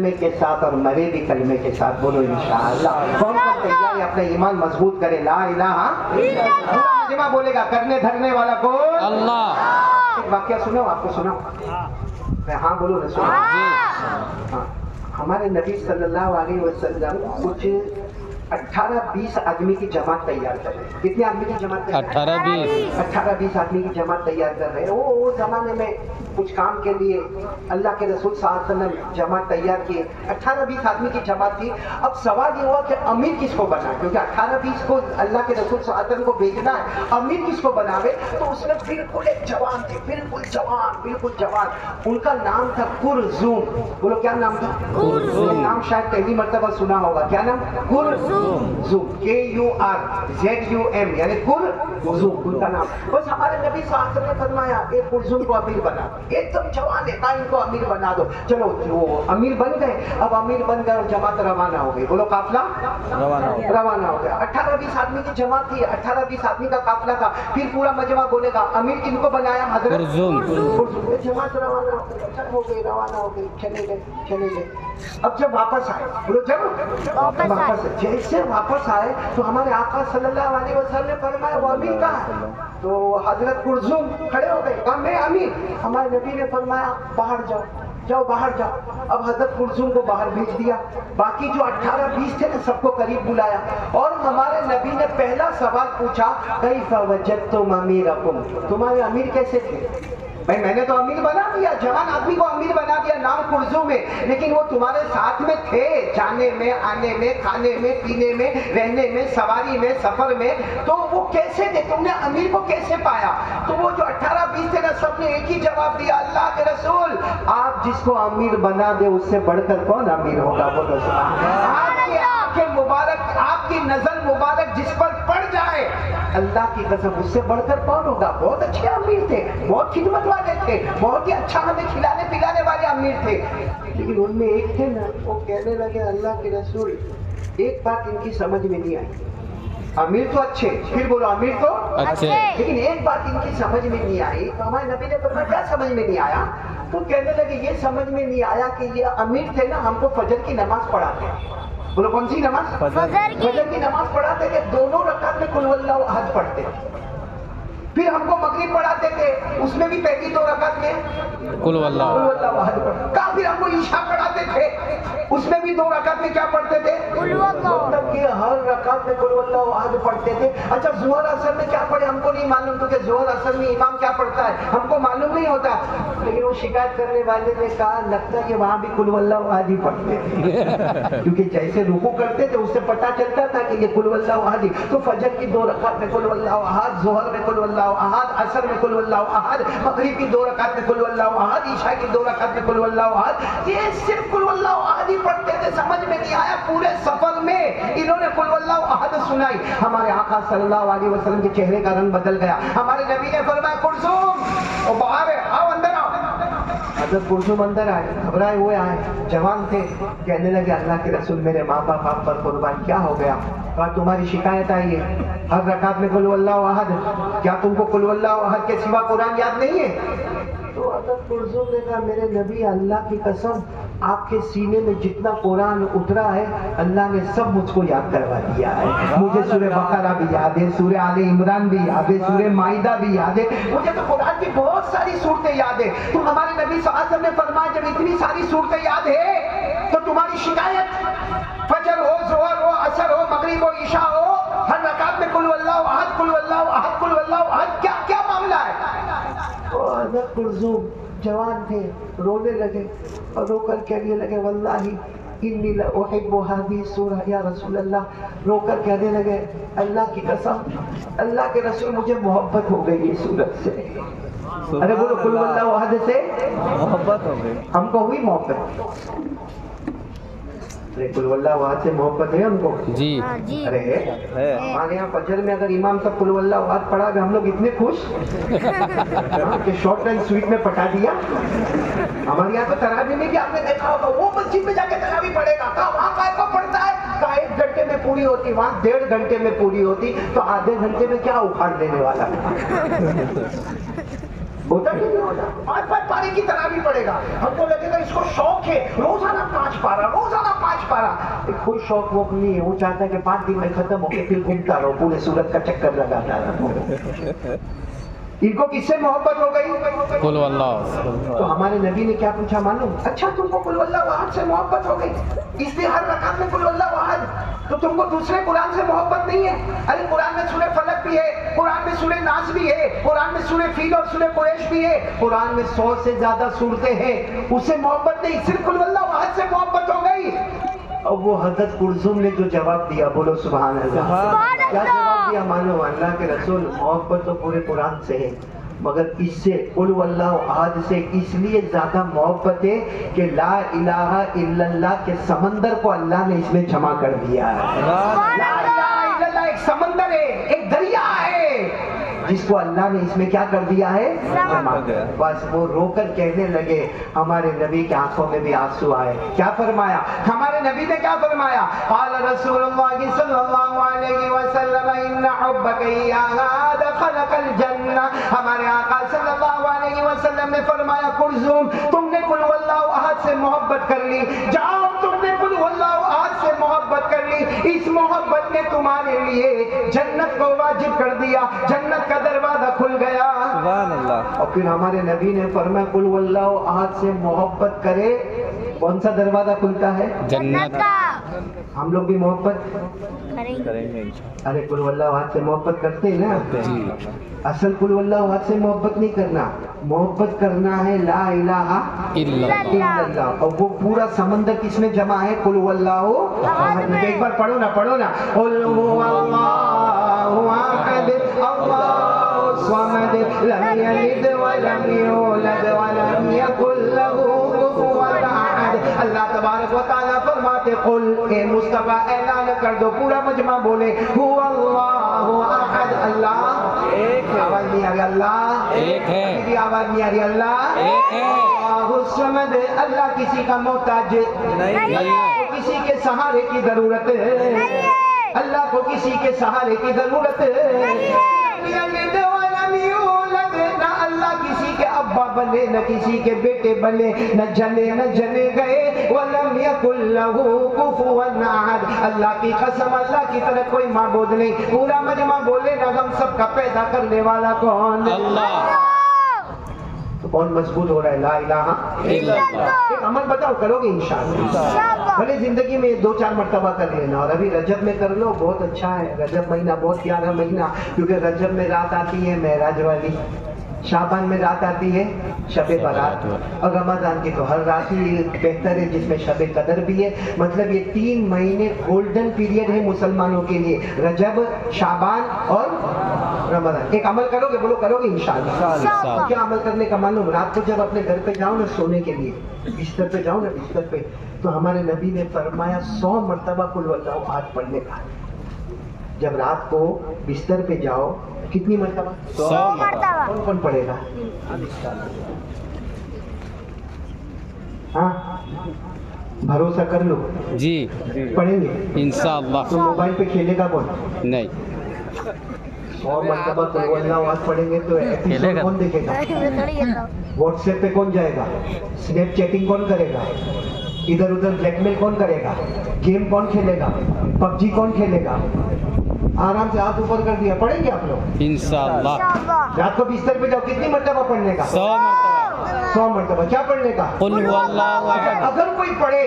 کلمے کے ساتھ اور مرے بھی کلمے کے ساتھ. بولو انشاءاللہ. کون کون تیار ہے اپنا ایمان مضبوط کرے؟ لا الہ الا اللہ. مجمع بولے گا کرنے دھرنے والا کون؟ اللہ. ایک واقعہ سناؤ آپ کو، سناؤ. میں ہاں بولو رسول. ہاں. ہمارے نبی صلی اللہ علیہ وسلم کچھ 18-20 آدمی کی جماعت تیار کر رہے ہیں. کتنے آدمی کی جماعت تیار کر رہے ہیں؟ 18-20 آدمی کی جماعت تیار کر رہے ہیں. وہ زمانے میں کچھ کام کے لیے اللہ کے رسول صلی اللہ علیہ وسلم جماعت تیار کیے. 18-20 آدمی کی جماعت تھی. اب سوال یہ ہوا کہ امیر کس کو بنا، کیونکہ 18-20 کو اللہ کے رسول صلی اللہ علیہ وسلم کو بھیجنا ہے. امیر کس کو بناوے؟ تو اس میں بالکل ایک جوان تھے، بالکل جوان. ان کا نام تھا کرزوم. بولو کیا نام تھا؟ کرزوم. نام شاید پہلی مرتبہ سنا ہوگا. کیا نام؟ کرزوم. KURZUM یعنی کرزوم ان کا نام. بس ہمارے نبی صلی اللہ علیہ وسلم نے فرمایا ایک کرزوم کو امیر بنا، ایک دم جوان ہے، ان کو امیر بنا دو. چلو وہ امیر بن گئے. اب امیر بن گئے اور جماعت روانہ ہو گئی. بولو قافلہ روانہ ہو گیا. 18-20 آدمی کی جماعت تھی، 18-20 آدمی کا قافلہ تھا. پھر پورا مجمع بولے گا امیر کن کو بنایا؟ حضرت کرزوم. جماعت روانہ ہو گئی، چلے گئے. اب جب واپس آئے، بولو جب واپس جیسے واپس آئے تو ہمارے آقا صلی اللہ علیہ وسلم نے فرمایا وہ امیر کہاں ہے؟ تو حضرت کرزوم کھڑے ہو گئے، کہا میں امیر. ہمارے نبی نے فرمایا باہر جاؤ باہر جاؤ. اب حضرت کرزوم کو باہر بھیج دیا. باقی جو 18-20 تھے نا سب کو قریب بلایا اور ہمارے نبی نے پہلا سوال پوچھا کیف وجدتم امیرکم، تمہارے امیر کیسے تھے؟ بھائی میں نے تو امیر بنا دیا، جوان آدمی کو امیر بنا دیا، نام کرزوم ہے، لیکن وہ تمہارے ساتھ میں تھے جانے میں، آنے میں، کھانے میں، پینے میں، رہنے میں، سواری میں، سفر میں، تو وہ کیسے تھے؟ تم نے امیر کو کیسے پایا؟ تو وہ جو 18-20 تھے نا سب نے ایک ہی جواب دیا اللہ کے رسول آپ جس کو امیر بنا دے اس سے بڑھ کر کون امیر ہوگا؟ بولو سبحان اللہ. آپ کی آنکھیں مبارک، آپ کی نظر مبارک جس پر پڑ جائے اللہ کی قسم اس سے بڑھ کر کون ہوگا؟ بہت اچھے امیر تھے، بہت خدمت والے تھے، بہت ہی اچھا ہمیں کھلانے پلانے والے امیر تھے. لیکن ان میں ایک تھے نا وہ کہنے لگے اللہ کے رسول ایک بات ان کی سمجھ میں نہیں آئی. امیر تو اچھے، پھر بولو امیر تو اچھے، لیکن ایک بات ان کی سمجھ میں نہیں آئی. تو ہمارے نبی نے فرمایا کیا سمجھ میں نہیں آیا؟ تو کہنے لگے یہ سمجھ میں نہیں آیا کہ یہ امیر تھے نا ہم کو فجر کی نماز پڑھاتے. بولو کون سی نماز؟ فجر کی نماز پڑھاتے تھے، دونوں رکعت میں قل واللہ احد پڑھتے. پھر ہم کو مغرب پڑھاتے تھے اس میں بھی پہلی 2 رکعت میں قل واللہ احد پڑھتے. پھر ہم کو عشاء پڑھاتے تھے اس میں بھی 2 رکعت میں کیا پڑھتے تھے؟ مطلب کہ ہر رکعت میں قل واللہ احد پڑھتے تھے. اچھا ظہر اثر میں کیا پڑھے ہم کو نہیں معلوم، کیونکہ ظہر اثر میں امام کیا پڑھتا ہے ہم کو معلوم نہیں ہوتا. لیکن وہ شکایت کرنے والے نے کہا لگتا ہے کہ وہاں بھی قل واللہ احد ہی پڑھتے تھے کیونکہ جیسے رکوع کرتے تھے اس سے پتہ چلتا تھا کہ یہ قل واللہ احد ہی. تو فجر کی 2 رکعت میں قل واللہ احد، ظہر میں قل واللہ احد، عصر میں قل واللہ احد، مغرب کی 2 رکعت میں قل واللہ احد، عشاء کی 2 رکعت میں قل واللہ احد. یہ صرف قل واللہ احد ہی پڑھتے تھے، سمجھ میں نہیں آیا. پورے سفر میں انہوں نے قل واللہ احد سنائی. ہمارے آقا صلی اللہ علیہ وسلم کے چہرے کا رنگ بدل گیا. ہمارے نبی نے فرمایا کرزوم وہ باہر ہے، آؤ اندر آؤ. حضرت کرزوم اندر آئے، گھبرائے ہوئے آئے، جوان تھے. کہنے لگے اللہ کے رسول میرے ماں باپ آپ پر قربان کیا ہو گیا؟ کہا تمہاری شکایت آئی ہے ہر رکعت میں قل واللہ احد، کیا تم کو قل واللہ احد کے سوا قرآن یاد نہیں ہے؟ تو حضرت کرزوم نے کہا میرے نبی اللہ کی قسم آپ کے سینے میں جتنا قرآن اترا ہے اللہ نے سب مجھ کو یاد کروا دیا ہے. مجھے سورہ بقرہ بھی یاد ہے، سورہ آل عمران بھی یاد ہے، سورہ مائدہ بھی یاد ہے، مجھے تو قرآن کی بہت ساری صورتیں یاد ہے. تو ہمارے نبی صلی اللہ علیہ وسلم نے فرمایا جب اتنی ساری صورتیں یاد ہے تو تمہاری شکایت فجر ہو، ظہر ہو، عصر ہو، مغرب ہو، عشاء ہو، ہر رکعت میں قل واللہ احد، قل واللہ احد، قل واللہ احد، کیا معاملہ ہے؟ تو حضرت کرزوم جوان تھے، رونے لگے اور رو کر کہنے لگے واللہ انی لأحب هذه السورہ یا رسول اللہ. رو کر کہنے لگے اللہ کی قسم اللہ کے رسول مجھے محبت ہو گئی اس سورت سے. ارے بولو قل واللہ احد سے محبت ہو گئی، ہم کو ہوئی محبت. قل واللہ احد سے محبت ہے ہم کو جی. ارے ہمارے یہاں فجر میں اگر امام صاحب قل واللہ احد پڑھا گئے ہم لوگ اتنے خوش کہ شارٹ اینڈ سویٹ میں پٹا دیا. ہمارے یہاں تو تراویح میں بھی آپ نے دیکھا ہوگا وہ مسجد میں جا کے تراویح پڑھے گا، کہا وہاں کائے کو پڑھتا ہے؟ کہا 1 گھنٹے میں پوری ہوتی، وہاں 1.5 گھنٹے میں پوری ہوتی. تو آدھے گھنٹے میں کیا اکھاڑ دینے والا ہوتا کہ نہیں ہوتا؟ 5 پارے کی تراویح پڑھے گا. ہم کو لگے گا اس کو شوق ہے روزانہ 5 पारा, रोजाना 5 पारा। कोई शौक वोक नहीं है, वो चाहता है कि 5 दिन में खत्म होके फिर घूमता रहो, पूरे सूरत का चक्कर लगाता रहो। इनको किससे मोहब्बत हो गई? कुल वल्लाह। तो हमारे नबी ने क्या पूछा मालूम? अच्छा तुमको कुल वल्लाह अहद से मोहब्बत हो गई, इसलिए हर रकात में कुल वल्लाह अहद, तो तुमको दूसरे कुरान से मोहब्बत नहीं है? अरे कुरान में सूरह फलक भी है, कुरान में सूरह नास भी है, कुरान में सूरह फील और सूरह कुरैश भी है, कुरान में 100 से ज्यादा सूरतें हैं, उससे मोहब्बत नहीं, सिर्फ कुल वल्लाह अहद से मोहब्बत हो गई। अब वो हजरत कुलसुम ने जो जवाब दिया, बोलो सुभान अल्लाह। क्या जवाब दिया मानो? अल्लाह के रसूल, मोहब्बत तो पूरे कुरान से है, मगर इससे कुल वल्लाह अहद से इसलिए ज्यादा मोहब्बत है कि ला इलाहा इल्लल्लाह के समंदर को अल्लाह ने इसमें जमा कर दिया है। ला इलाहा इल्लल्लाह एक समंदर है, एक दरिया है, जिसको अल्लाह ने इसमें क्या कर दिया है? जमा। बस वो रोकर कहने लगे, हमारे नबी के आंखों में भी आंसू आए। क्या फरमाया हमारे नबी ने? क्या फरमाया? क़ाल रसूलुल्लाह सल्लल्लाहु अलैहि वसल्लम इन्ना हुब्बक इय्याहा दखलकल जन्नह। हमारे आका सल्लल्लाहु अलैहि वसल्लम ने फरमाया, कुलसुम तुमने कुल वल्लाहु अहद से मोहब्बत कर ली, जाओ तुमने कुल वल्लाहु अहद से मोहब्बत कर ली, इस मोहब्बत ने तुम्हारे लिए जन्नत को वाजिब कर दिया, जन्नत का दरवाजा खुल गया। सुभान अल्लाह। और फिर हमारे नबी ने फरमाया, कुल वल्लाहु अहद से मोहब्बत करे, कौन सा दरवाजा खुलता है? जन्नत का। हम लोग भी मोहब्बत करेंगे। अरे कुल वल्लाहु अहद से मोहब्बत करते हैं ना? जी। असल कुल वल्लाहु अहद से मोहब्बत नहीं करना, मोहब्बत करना है ला इलाहा इल्लल्लाह। और वो पूरा समंदर किसमें जमा है? कुल वल्लाहु अहद में। एक बार पढ़ो ना, पढ़ो ना। कुल हुवल्लाहु अहद अल्लाहु स्वमद लम यलिद व लम यूलद व लम यकुल लहू कुफुवन अहद। अल्लाह तबारक व तआला फरमाते, कुल ए मुस्तफा ऐलान कर दो, पूरा मजमा बोले, हुवल्लाहु अहद, अल्लाह एक है। आवाज नहीं आ रही? अल्लाह एक है। किसी की आवाज नहीं आ रही? अल्लाह एक है। अल्लाहु समद, अल्लाह किसी का मोहताज नहीं है। किसी के सहारे की जरूरत है, अल्लाह को किसी के सहारे की जरूरत है। ना अल्लाह किसी के अब्बा बने, न किसी के बेटे बने, न जने न जने गए। वलम यकुल लहू कुफुवन अहद। अल्लाह की कसम, अल्लाह की तरह कोई माबूद नहीं। पूरा मजमा बोले ना, हम सबका पैदा करने वाला कौन? अल्लाह। तो कौन मजबूत हो रहा है? ला इलाहा इल्लल्लाह। एक अमल बताओ, करोगे इंशाअल्लाह? भले जिंदगी में 2-4 मर्तबा कर लेना, और अभी रजब में कर लो, बहुत अच्छा है। रजब महीना बहुत प्यारा महीना, क्योंकि रजब में रात आती है मेराज वाली, शाबान में रात आती है शबे बारात, और रमजान की तो हर रात ही बेहतर है, जिसमें शबे कदर भी है। मतलब ये 3 महीने गोल्डन पीरियड है मुसलमानों के लिए, रजब, शाबान और रमजान। एक अमल करोगे? बोलो करोगे इंशाअल्लाह। क्या अमल करने का मालूम? रात को जब अपने घर पे जाओ ना सोने के लिए, बिस्तर पे जाओ ना, बिस्तर पे, तो हमारे नबी ने फरमाया 100 मरतबा कुल वल्लाहु अहद पढ़ने का। जब रात को बिस्तर पे जाओ, कितनी मरतबा? 100 मरतबा। कौन कौन पढ़ेगा? हाँ, भरोसा कर लो जी पढ़ेंगे इंशाअल्लाह। तो मोबाइल पे खेलेगा कौन? नहीं 100 मरतबा कुल वल्लाहु अहद पढ़ेंगे तो एपिसोड कौन देखेगा? व्हाट्सएप पे कौन जाएगा? स्नैप चैटिंग कौन करेगा? इधर उधर ब्लैकमेल कौन करेगा? गेम कौन खेलेगा? पबजी कौन खेलेगा? आराम से हाथ ऊपर कर दिया, पढ़ेंगे आप लोग इंशाअल्लाह। रात को बिस्तर पे जाओ, कितनी मरतबा पढ़ने का? 100 मरतबा 100 मरतबा। क्या पढ़ने का? कुल हुवल्लाहु अहद। अगर कोई पढ़े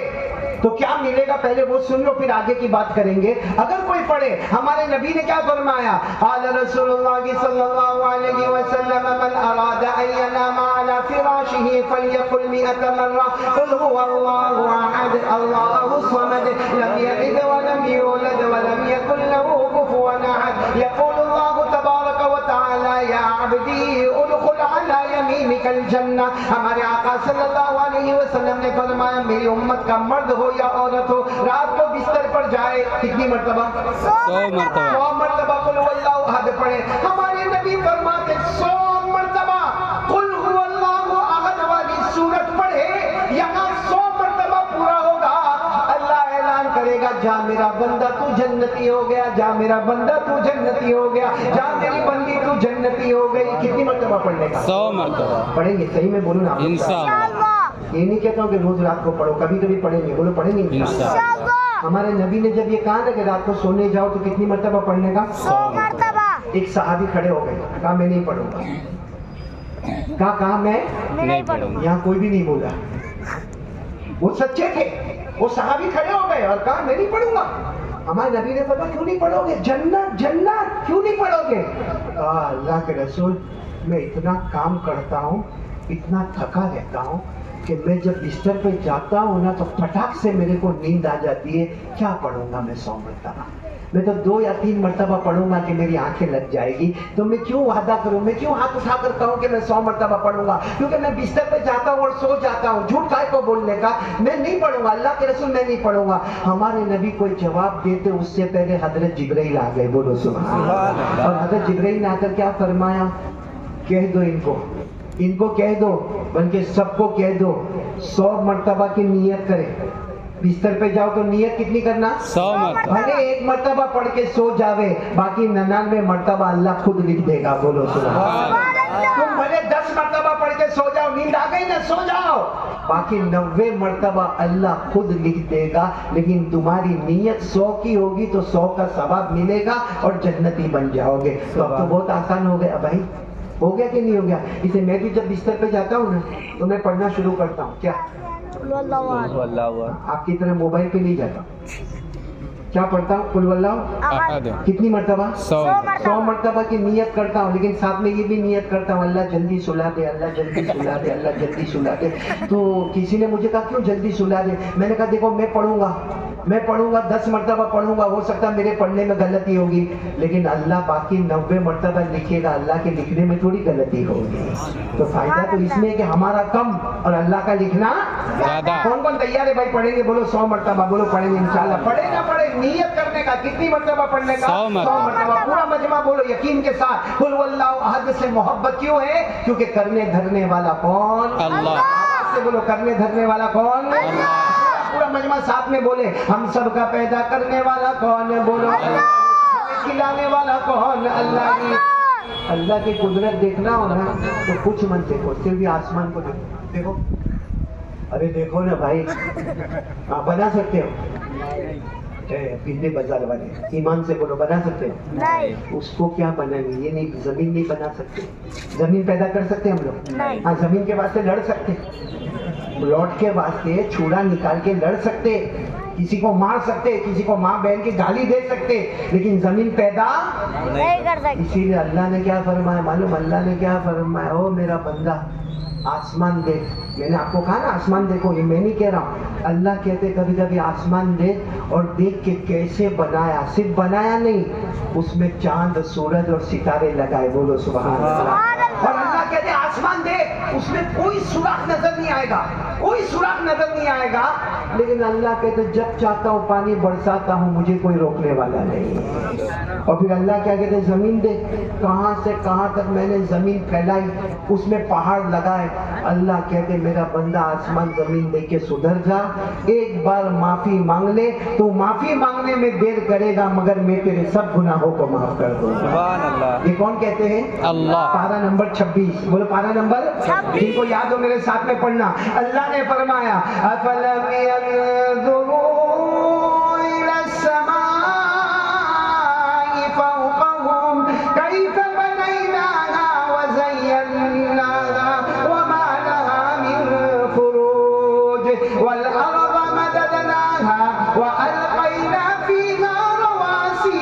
तो क्या मिलेगा पहले वो सुन लो, फिर आगे की बात करेंगे। अगर कोई पढ़े, हमारे नबी ने क्या फरमाया? क़ाल रसूलुल्लाह सल्लल्लाहु अलैहि वसल्लम मन अरादा अन यनामा अला फिराशिही फलयकुल 100 मर्रा क़ुल हुवल्लाहु अहद अल्लाहु समद लम यलिद व लम यूलद व लम यकुल लहू कुफुवन अहद। यक़ूलुल्लाहु तबारक व तआला या अब्दी उदखुल अला यमीनिकल जन्नह। हमारे आका सल्लल्लाहु अलैहि वसल्लम ने फरमाया, मेरी उम्मत का मर्द हो या औरत हो, रात को बिस्तर पर जाए, कितनी मरतबा? 100 मरतबा 100 मरतबा कुल हुवल्लाहु अहद पढ़े। हमारे नबी फरमाते 100 मरतबा कुल हुवल्लाहु अहद वाली सूरत पढ़े, यहाँ 100 मरतबा पूरा होगा, अल्लाह ऐलान करेगा, जा मेरा बंदा तू जन्नती हो गया, जा मेरा बंदा तू जन्नती हो गया, जा मेरी बंदी तू जन्नती हो गई। कितनी मरतबा पढ़ने का? 100 मरतबा पढ़ेंगे? सही में बोलो ना इंशाअल्लाह। ये नहीं कहता हूँ कि रोज रात को पढ़ो, कभी कभी पढ़ेंगे, बोलो पढ़ेंगे इंशाअल्लाह। इंशाअल्लाह। हमारे नबी ने जब ये कहा था कि रात को सोने जाओ तो कितनी मरतबा पढ़ने का, 100 मरतबा। एक सहाबी खड़े हो गए, कहा मैं नहीं पढ़ूंगा, कहा मैं नहीं पढ़ूंगा। यहाँ कोई भी नहीं बोला, वो सच्चे थे, वो सहाबी खड़े हो गए और कहा मैं नहीं पढ़ूंगा। हमारे नबी ने पता क्यों नहीं पढ़ोगे, जन्नत जन्नत क्यों नहीं पढ़ोगे, कहा अल्लाह के रसूल मैं इतना काम करता हूँ, इतना थका रहता हूँ कि मैं जब बिस्तर पे जाता हूँ ना तो फटाक से मेरे को नींद आ जाती है, क्या पढ़ूंगा मैं 100 मरतबा, मैं तो 2 या 3 मरतबा पढ़ूंगा कि मेरी आंखें लग जाएगी, तो मैं क्यों वादा करूं, मैं क्यों हाथ उठा कर कहूं कि मैं 100 मरतबा पढ़ूंगा, क्योंकि मैं बिस्तर पे जाता हूं और सो जाता हूं, झूठ काय को बोलने का, मैं नहीं पढ़ूंगा, अल्लाह के रसूल मैं नहीं पढ़ूंगा। हमारे नबी कोई जवाब देते उससे पहले हजरत जिब्राइल आ गए, बोलो सुभान अल्लाह। और हजरत जिब्राइल ने आकर क्या फरमाया, कह दो इनको कह दो, बल्कि सबको कह दो 100 मरतबा की नियत करें, बिस्तर पे जाओ तो नियत कितनी करना, 100 मरतबा। भले 1 मरतबा पढ़ के सो जावे, बाकी 99 मरतबा अल्लाह खुद लिख देगा, बोलो सुभान अल्लाह। तुम भले 10 मरतबा पढ़ के सो जाओ, नींद आ गई ना सो जाओ, बाकी 90 मरतबा अल्लाह खुद लिख देगा, लेकिन तुम्हारी नियत 100 की होगी तो 100 का सवाब मिलेगा और जन्नती बन जाओगे। तो अब तो बहुत आसान हो गया भाई, हो गया कि नहीं हो गया। इसे मैं भी जब बिस्तर पे जाता हूँ ना तो मैं पढ़ना शुरू करता हूँ, क्या आपकी तरह मोबाइल पे नहीं जाता, क्या पढ़ता हूँ, कुल वल्लाह अहद। कितनी मरतबा, 100 मरतबा की नियत करता हूँ, लेकिन साथ में ये भी नियत करता हूँ अल्लाह जल्दी सुला दे, अल्लाह जल्दी सुला दे, अल्लाह जल्दी सुला दे। तो किसी ने मुझे कहा क्यों जल्दी सुला दे, मैंने कहा देखो मैं पढ़ूंगा 10 मरतबा पढ़ूंगा, हो सकता है मेरे पढ़ने में गलती होगी, लेकिन अल्लाह बाकी 90 मरतबा लिखेगा, अल्लाह के लिखने में थोड़ी गलती होगी। तो फायदा तो इसमें है कि हमारा कम और अल्लाह का लिखना ज्यादा। कौन कौन तैयार है भाई, पढ़ेंगे, बोलो 100 मरतबा, बोलो पढ़ेंगे इंशाल्लाह। पढ़े ना पढ़े नियत करने का, कितनी मरतबा पढ़ने का, 100 मरतबा। पूरा मजमा बोलो यकीन के साथ, कुल वल्लाहु अहद से मोहब्बत क्यों है, क्योंकि करने धरने वाला कौन, अल्लाह। आवाज से बोलो करने धरने वाला कौन, पूरा मजमा साथ में बोले, हम सब का पैदा करने वाला कौन है, बोलो हमें खिलाने वाला कौन, अल्लाह ही। अल्लाह की कुदरत देखना हो ना तो कुछ मत देखो, सिर्फ आसमान को देखो, अरे देखो ना भाई, आप बना सकते हो पिंडे बाजार वाले, ईमान से बोलो बना सकते हो, नहीं। उसको क्या बनाएंगे, ये नहीं, जमीन नहीं बना सकते, जमीन पैदा कर सकते हम लोग, नहीं। हाँ जमीन के वास्ते लड़ सकते, प्लॉट के वास्ते छुरा निकाल के लड़ सकते, किसी को मार सकते, किसी को माँ बहन की गाली दे सकते, लेकिन जमीन पैदा नहीं कर सकते। इसीलिए अल्लाह ने क्या फरमाया मालूम, अल्लाह ने क्या फरमाया, ओ मेरा बंदा आसमान देख, मैंने आपको कहा ना आसमान देखो, ये मैं नहीं कह रहा हूँ, अल्लाह कहते कभी कभी आसमान देख और देख के कैसे बनाया, सिर्फ बनाया नहीं, उसमें चांद सूरज और सितारे लगाए, बोलो सुभान अल्लाह। और अल्लाह कहते आसमान देख, उसमें कोई सुराख नजर नहीं आएगा, कोई सुराख नजर नहीं आएगा, लेकिन अल्लाह कहते जब चाहता हूँ पानी बरसाता हूँ, मुझे कोई रोकने वाला नहीं। और फिर अल्लाह क्या कहते जमीन दे, कहाँ से कहाँ तक मैंने जमीन फैलाई, उसमें पहाड़ लगाए, अल्लाह कहते मेरा बंदा आसमान जमीन देख के सुधर जा, एक बार माफी मांग ले, तो माफी मांगने में देर करेगा मगर मैं तेरे सब गुनाहों को माफ कर दूंगा। सुभान अल्लाह। ये कौन कहते हैं, अल्लाह। पारा नंबर 26, बोलो पारा नंबर 26, जिनको याद हो मेरे साथ में पढ़ना। अल्लाह ने फरमाया अफलम यंजुरू इला समाई फौकहुम कैफ बनैनाहा व ज़य्यनाहा व मा लहा मिन फुरूज वल अर्द मददनाहा व अलक़ैना फीहा रवासी।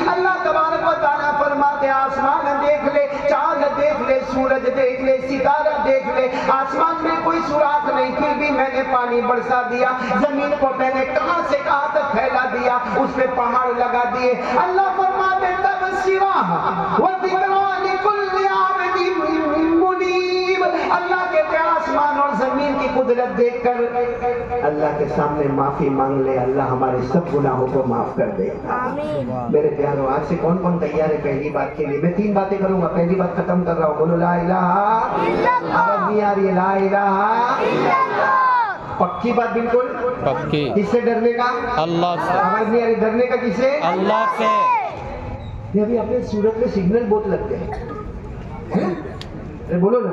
अल्लाह तबारक व तआला फरमाते आसमान देख ले, चांद देख ले, सूरज देख ले, सितारा देख ले, आसमान में कोई सुराख नहीं, फिर भी मैंने पानी बरसा दिया, जमीन को मैंने कहां से कहां तक फैला दिया, उस पे पहाड़ लगा दिए। अल्लाह फरमाते तबसिरा व ज़िक्रा लिकुल्लि आबिदिन मुनीब। अल्लाह कहते आसमान और जमीन की कुदरत देखकर अल्लाह के सामने माफी मांग ले, अल्लाह हमारे सब गुनाहों को माफ कर देगा। आमीन। मेरे प्यारों आज से कौन कौन तैयार है पहली बात के लिए, मैं 3 बातें करूंगा, पहली बात खत्म कर रहा हूँ, बोलो ला इलाहा इल्लल्लाह। आवाज नहीं आ रही है, ला इलाहा इल्लल्लाह। पक्की बात बिल्कुल, पक्की। किससे डरने का, अल्लाह से। आवाज नहीं आ रही, डरने का किससे, अल्लाह से। ये अभी अपने सूरत में सिग्नल बहुत लगते हैं, अरे बोलो ना,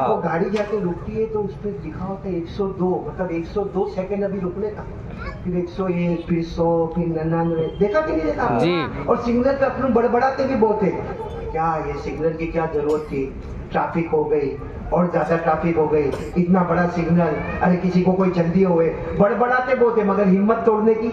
वो गाड़ी जाके रुकती है तो उसमें लिखा होता है 102, मतलब 102 सेकंड अभी रुकने का, फिर 101, फिर 100, फिर 99, देखा कि नहीं देखा? जी। और सिग्नल पे अपने बड़बड़ाते भी बहुत है, क्या ये सिग्नल की क्या जरूरत थी, ट्रैफिक हो गई और ज्यादा ट्रैफिक हो गई, इतना बड़ा सिग्नल, अरे किसी को कोई जल्दी हो गए, बड़बड़ाते बहुत है मगर हिम्मत तोड़ने की,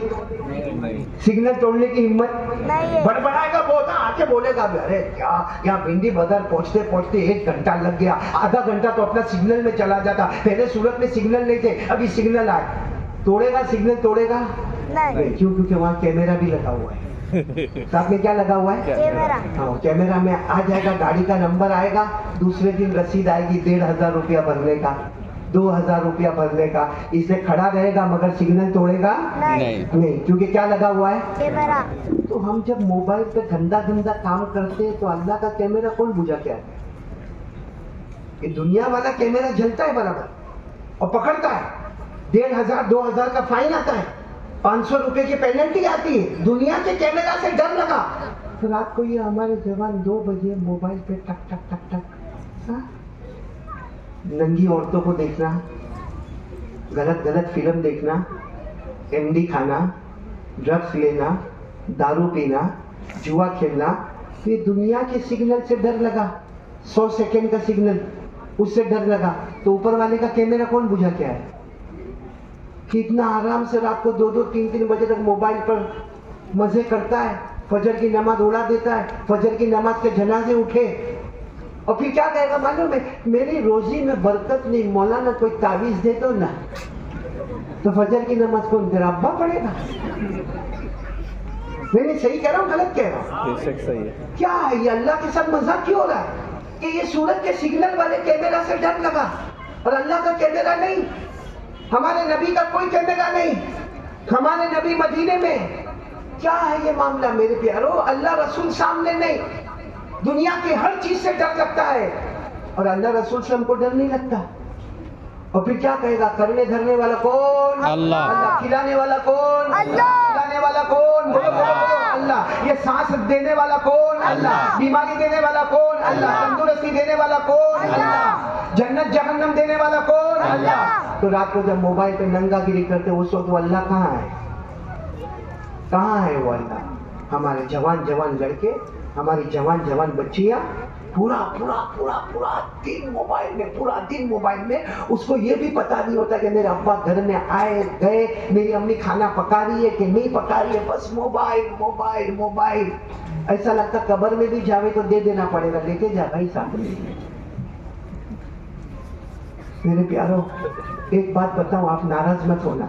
सिग्नल तोड़ने की हिम्मत नहीं है। बड़बड़ाएगा बहुत, आके बोलेगा भी, अरे क्या यहाँ भिंडी बाजार पहुंचते पहुंचते 1 घंटा लग गया, आधा घंटा तो अपना सिग्नल में चला जाता, पहले सूरत में सिग्नल नहीं थे, अभी सिग्नल आए, तोड़ेगा सिग्नल तोड़ेगा नहीं, क्यों? क्योंकि वहाँ कैमरा भी लगा हुआ है, साथ में क्या लगा हुआ है? कैमरा। हाँ, कैमरा में आ जाएगा, गाड़ी का नंबर आएगा, दूसरे दिन रसीद आएगी 1,500 रुपया भरने का, 2,000 रुपया भरने का, इसे खड़ा रहेगा मगर सिग्नल तोड़ेगा नहीं, नहीं, क्योंकि क्या लगा हुआ है? कैमरा। तो हम जब मोबाइल पे गंदा गंदा काम करते हैं तो अल्लाह का कैमरा कौन बुझा क्या है? ये दुनिया वाला कैमरा जलता है बराबर और पकड़ता है, 1,500 2,000 का फाइन आता है, 500 रुपए की पेनल्टी आती है, दुनिया के कैमरा से डर लगा। तो रात को ये हमारे जवान 2 बजे मोबाइल पे टक टक टक टक, हाँ? नंगी औरतों को देखना, गलत गलत फिल्म देखना, एमडी खाना, ड्रग्स लेना, दारू पीना, जुआ खेलना, ये दुनिया के सिग्नल से डर लगा, 100 सेकेंड का सिग्नल, उससे डर लगा। तो ऊपर वाले का कैमरा कौन बुझा क्या है कि इतना आराम से रात को 2-2 3-3 बजे तक मोबाइल पर मजे करता है, फजर की नमाज उड़ा देता है, फजर की नमाज के जनाजे उठे और फिर क्या कहेगा मालूम है? मेरी रोजी में बरकत नहीं, मौलाना कोई तावीज दे दो ना। तो फजर की नमाज कौन, तेरा अब्बा पढ़ेगा? नहीं, सही कह रहा हूँ गलत कह रहा हूँ? सही है। क्या है ये, अल्लाह के साथ मजाक क्यों हो रहा है कि ये सूरत के सिग्नल वाले कैमरा से डर लगा और अल्लाह का कैमरा नहीं, हमारे नबी का कोई कैमरा नहीं, हमारे नबी मदीने में। क्या है ये मामला मेरे प्यारो? अल्लाह रसूल सामने नहीं, दुनिया की हर चीज से डर लगता है और अल्लाह रसूल से हमको डर नहीं लगता। और फिर क्या कहेगा? करने धरने वाला कौन? अल्लाह। खिलाने वाला कौन? अल्लाह। खिलाने वाला कौन? बोलो बोलो बोलो, अल्लाह। ये सांस देने वाला कौन? अल्लाह। बीमारी देने वाला कौन? अल्लाह। तंदुरुस्ती देने वाला कौन? अल्लाह। जन्नत जहन्नम देने वाला कौन? अल्लाह। तो रात को जब मोबाइल पे नंगागिरी करते उस वक्त वो अल्लाह कहाँ है? कहाँ है वो अल्लाह? हमारे जवान जवान लड़के, हमारी जवान जवान बच्चियां पूरा पूरा पूरा पूरा दिन मोबाइल में, पूरा दिन मोबाइल में। उसको ये भी पता नहीं होता कि मेरे अब्बा घर में आए गए, मेरी अम्मी खाना पका रही है कि नहीं पका रही है, बस मोबाइल मोबाइल मोबाइल। ऐसा लगता कब्र में भी जावे तो दे देना पड़ेगा, लेके जा भाई साथ में। मेरे प्यारो, एक बात बताऊं, आप नाराज मत होना,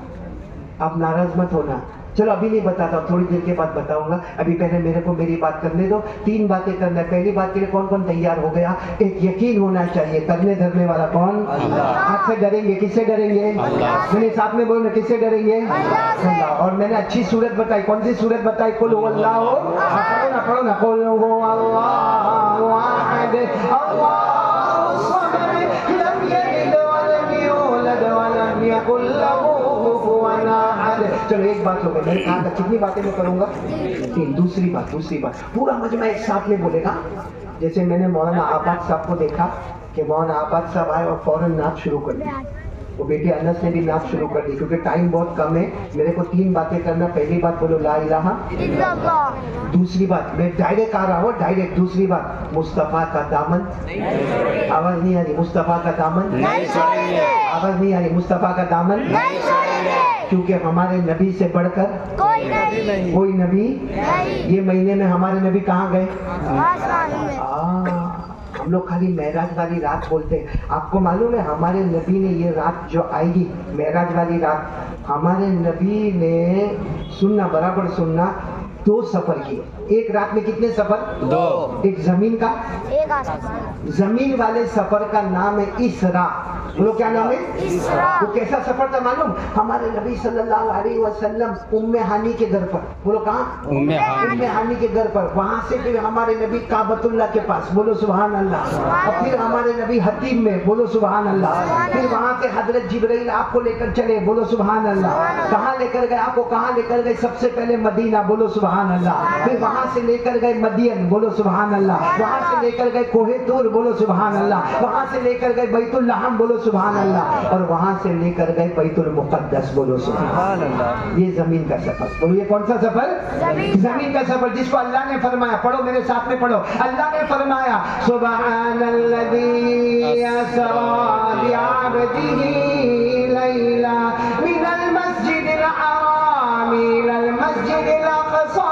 आप नाराज मत होना। चलो अभी नहीं बताता, थोड़ी देर के बाद बताऊंगा, अभी पहले मेरे को मेरी बात करने दो। 3 बातें करना है। पहली बात के लिए कौन कौन तैयार हो गया? एक यकीन होना चाहिए, करने धरने वाला कौन? आपसे डरेंगे, किससे डरेंगे? मैंने साथ में बोलो, किससे डरेंगे? अल्लाह। और मैंने अच्छी सूरत बताई, कौन सी सूरत बताई? कुल हुवल्लाहु, पढ़ो ना पढ़ो ना, कुल हुवल्लाहु अहद, अल्लाहु समद, लम यलिद वलम यूलद वलम यकुल लहू कुफुवन अहद। चलो एक बात हो गई, मैंने कहा था कितनी बातें मैं करूंगा? 3। दूसरी बात पूरा मजमा एक साथ में बोलेगा। जैसे मैंने मौलाना आबाद साहब को देखा कि मौलाना आबाद साहब आए और फौरन नाच शुरू कर दी, वो बेटे अनस ने भी नाच शुरू कर दी, क्योंकि टाइम बहुत कम है। मेरे को 3 बातें करना। पहली बात बोलो ला इलाहा इल्लल्लाह। दूसरी बात, मैं डायरेक्ट आ रहा हूँ, डायरेक्ट। दूसरी बात, मुस्तफा का दामन, आवाज नहीं आ रही, मुस्तफा का दामन नहीं छोड़ेंगे, आवाज नहीं आ रही, मुस्तफा का दामन नहीं छोड़ेंगे, क्योंकि हमारे नबी से बढ़कर कोई नहीं, कोई नबी नहीं। ये महीने में हमारे नबी कहाँ गए? आसमान में। हम लोग खाली मेराज वाली रात बोलते हैं। आपको मालूम है हमारे नबी ने ये रात जो आएगी मेराज वाली रात, हमारे नबी ने, सुनना बराबर सुनना, 2 सफर किए। एक रात में कितने सफर? 2। एक जमीन का, एक आसमान। जमीन वाले सफर का नाम है इसरा। बोलो क्या नाम है? इसरा। वो कैसा सफर था मालूम? हमारे नबी सल्लल्लाहु अलैहि वसल्लम उम्मे हानी के घर पर, बोलो कहाँ? उम्मे हानी। उम्मे हानी के घर पर, वहां से फिर हमारे नबी काबतुल्लाह के पास, बोलो सुभान अल्लाह। और फिर हमारे नबी हतीम में, बोलो सुभान अल्लाह। फिर वहां से हजरत जिब्राइल आपको लेकर चले, बोलो सुभान अल्लाह। कहाँ लेकर गए आपको? कहाँ लेकर गए? सबसे पहले मदीना, बोलो सुभान अल्लाह। फिर वहां वहाँ से लेकर गए मदियन, बोलो सुभान अल्लाह, वहाँ से लेकर गए कोहे तूर, बोलो सुभान अल्लाह, वहाँ से लेकर गए बैतुल लहम, बोलो सुभान अल्लाह, और वहाँ से लेकर गए बैतुल मुक़द्दस, बोलो सुभान अल्लाह। ये जमीन का सफर, बोलो ये कौन सा सफर? जमीन का सफर, जिसको अल्लाह ने फरमाया, पढ़ो मेरे साथ में पढ़ो, अल्लाह ने फरमाया सुब्हानल्लज़ी असरा बिअब्दिही लैला मिनल मस्जिदिल हराम इलल मस्जिदिल अक़सा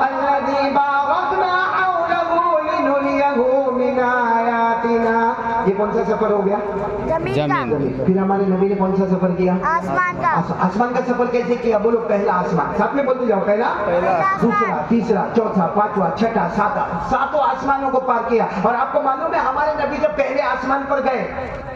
अल्लज़ी बारकना हौलहु लिनुरियहु मिन आयातिना। ये कौन सा सफर हो गया? जमीन फिर हमारे नबी ने कौन सा सफर किया? आसमान का आसमान का सफर कैसे किया? बोलो पहला आसमान, साथ में बोलते जाओ, पहला, दूसरा, तीसरा, चौथा, पांचवा, छठा, सातों आसमानों को पार किया। और आपको मालूम है हमारे नबी जब पहले आसमान पर गए,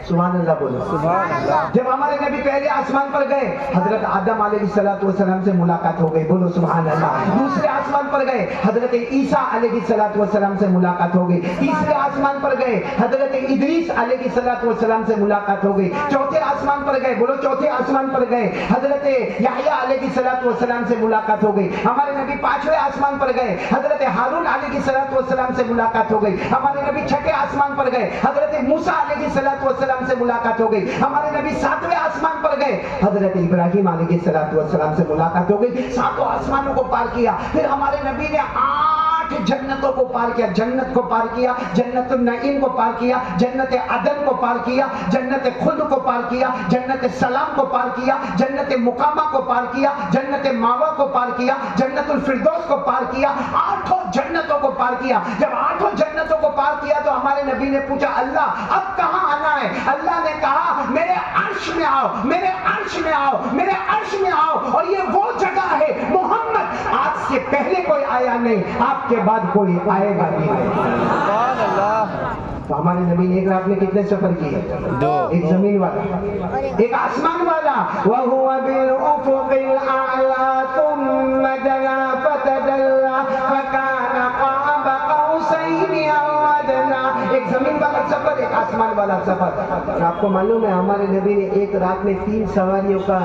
सुभान अल्लाह बोलो, सुभान अल्लाह, जब हमारे नबी पहले आसमान पर गए, हजरत आदम अलैहिस्सलाम से मुलाकात हो गई, बोलो सुभान अल्लाह। दूसरे आसमान पर गए, हजरत ईसा अलैहिस्सलाम से मुलाकात हो गई। तीसरे आसमान पर गए, हजरत इदरीस अलैहिस्सलाम से मुलाकात हो गई। चौथे आसमान पर गए, बोलो चौथे आसमान पर गए, हजरत याहया अलैहिस्सलाम से मुलाकात हो गई। हमारे नबी पांचवें आसमान पर गए, हजरत हारून अलैहिस्सलाम से मुलाकात हो गई। हमारे नबी छठे आसमान पर गए, हजरत मूसा अलैहिस्सलाम से मुलाकात हो गई। हमारे नबी सातवें आसमान पर गए, हजरत इब्राहिम अलैहिस्सलाम से मुलाकात हो गई। सातों आसमानों को पार किया। फिर हमारे नबी ने 8 जन्नतों को पार किया, जन्नत को पार किया, जन्नतुन नईम को पार किया, जन्नत अदन को पार किया, जन्नत खुल्द को पार किया, जन्नत सलाम को पार किया, जन्नत मुकामा को पार किया, जन्नत मावा को पार किया, जन्नतुल फिरदौस को पार किया। 8 जन्नतों को पार किया। जब 8 जन्नतों को पार किया तो हमारे नबी ने पूछा अल्लाह अब कहाँ आना है? अल्लाह ने कहा मेरे अर्श में आओ, मेरे अर्श में आओ, मेरे अर्श में आओ। और ये वो जगह है मोहम्मद आज से पहले कोई आया नहीं, आपके बाद कोई आएगा भी नहीं। सुभान अल्लाह। तो हमारे नबी ने एक रात में कितने सफर किए? 2। एक जमीन वाला, एक आसमान वाला। वहुवा बिल उफुकिल आला तुम्मा दना फतदल्ला फकाना क़ाब क़ौसैनि अव अदना। एक जमीन वाला सफर, एक आसमान वाला सफर। और आपको मालूम है हमारे नबी ने एक रात में 3 सवारियों का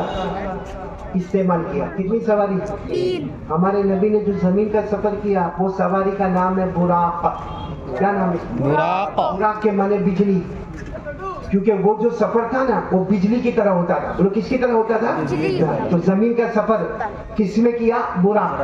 इस्तेमाल किया। कितनी सवारी? 3। हमारे नबी ने जो जमीन का सफर किया वो सवारी का नाम है बुराक। क्या नाम है? बुराक। बुराक के माने बिजली, क्योंकि वो जो सफर था ना वो बिजली की तरह होता था। बोलो किसकी तरह होता था? बिजली। तो जमीन का सफर किसमें किया? बुराक।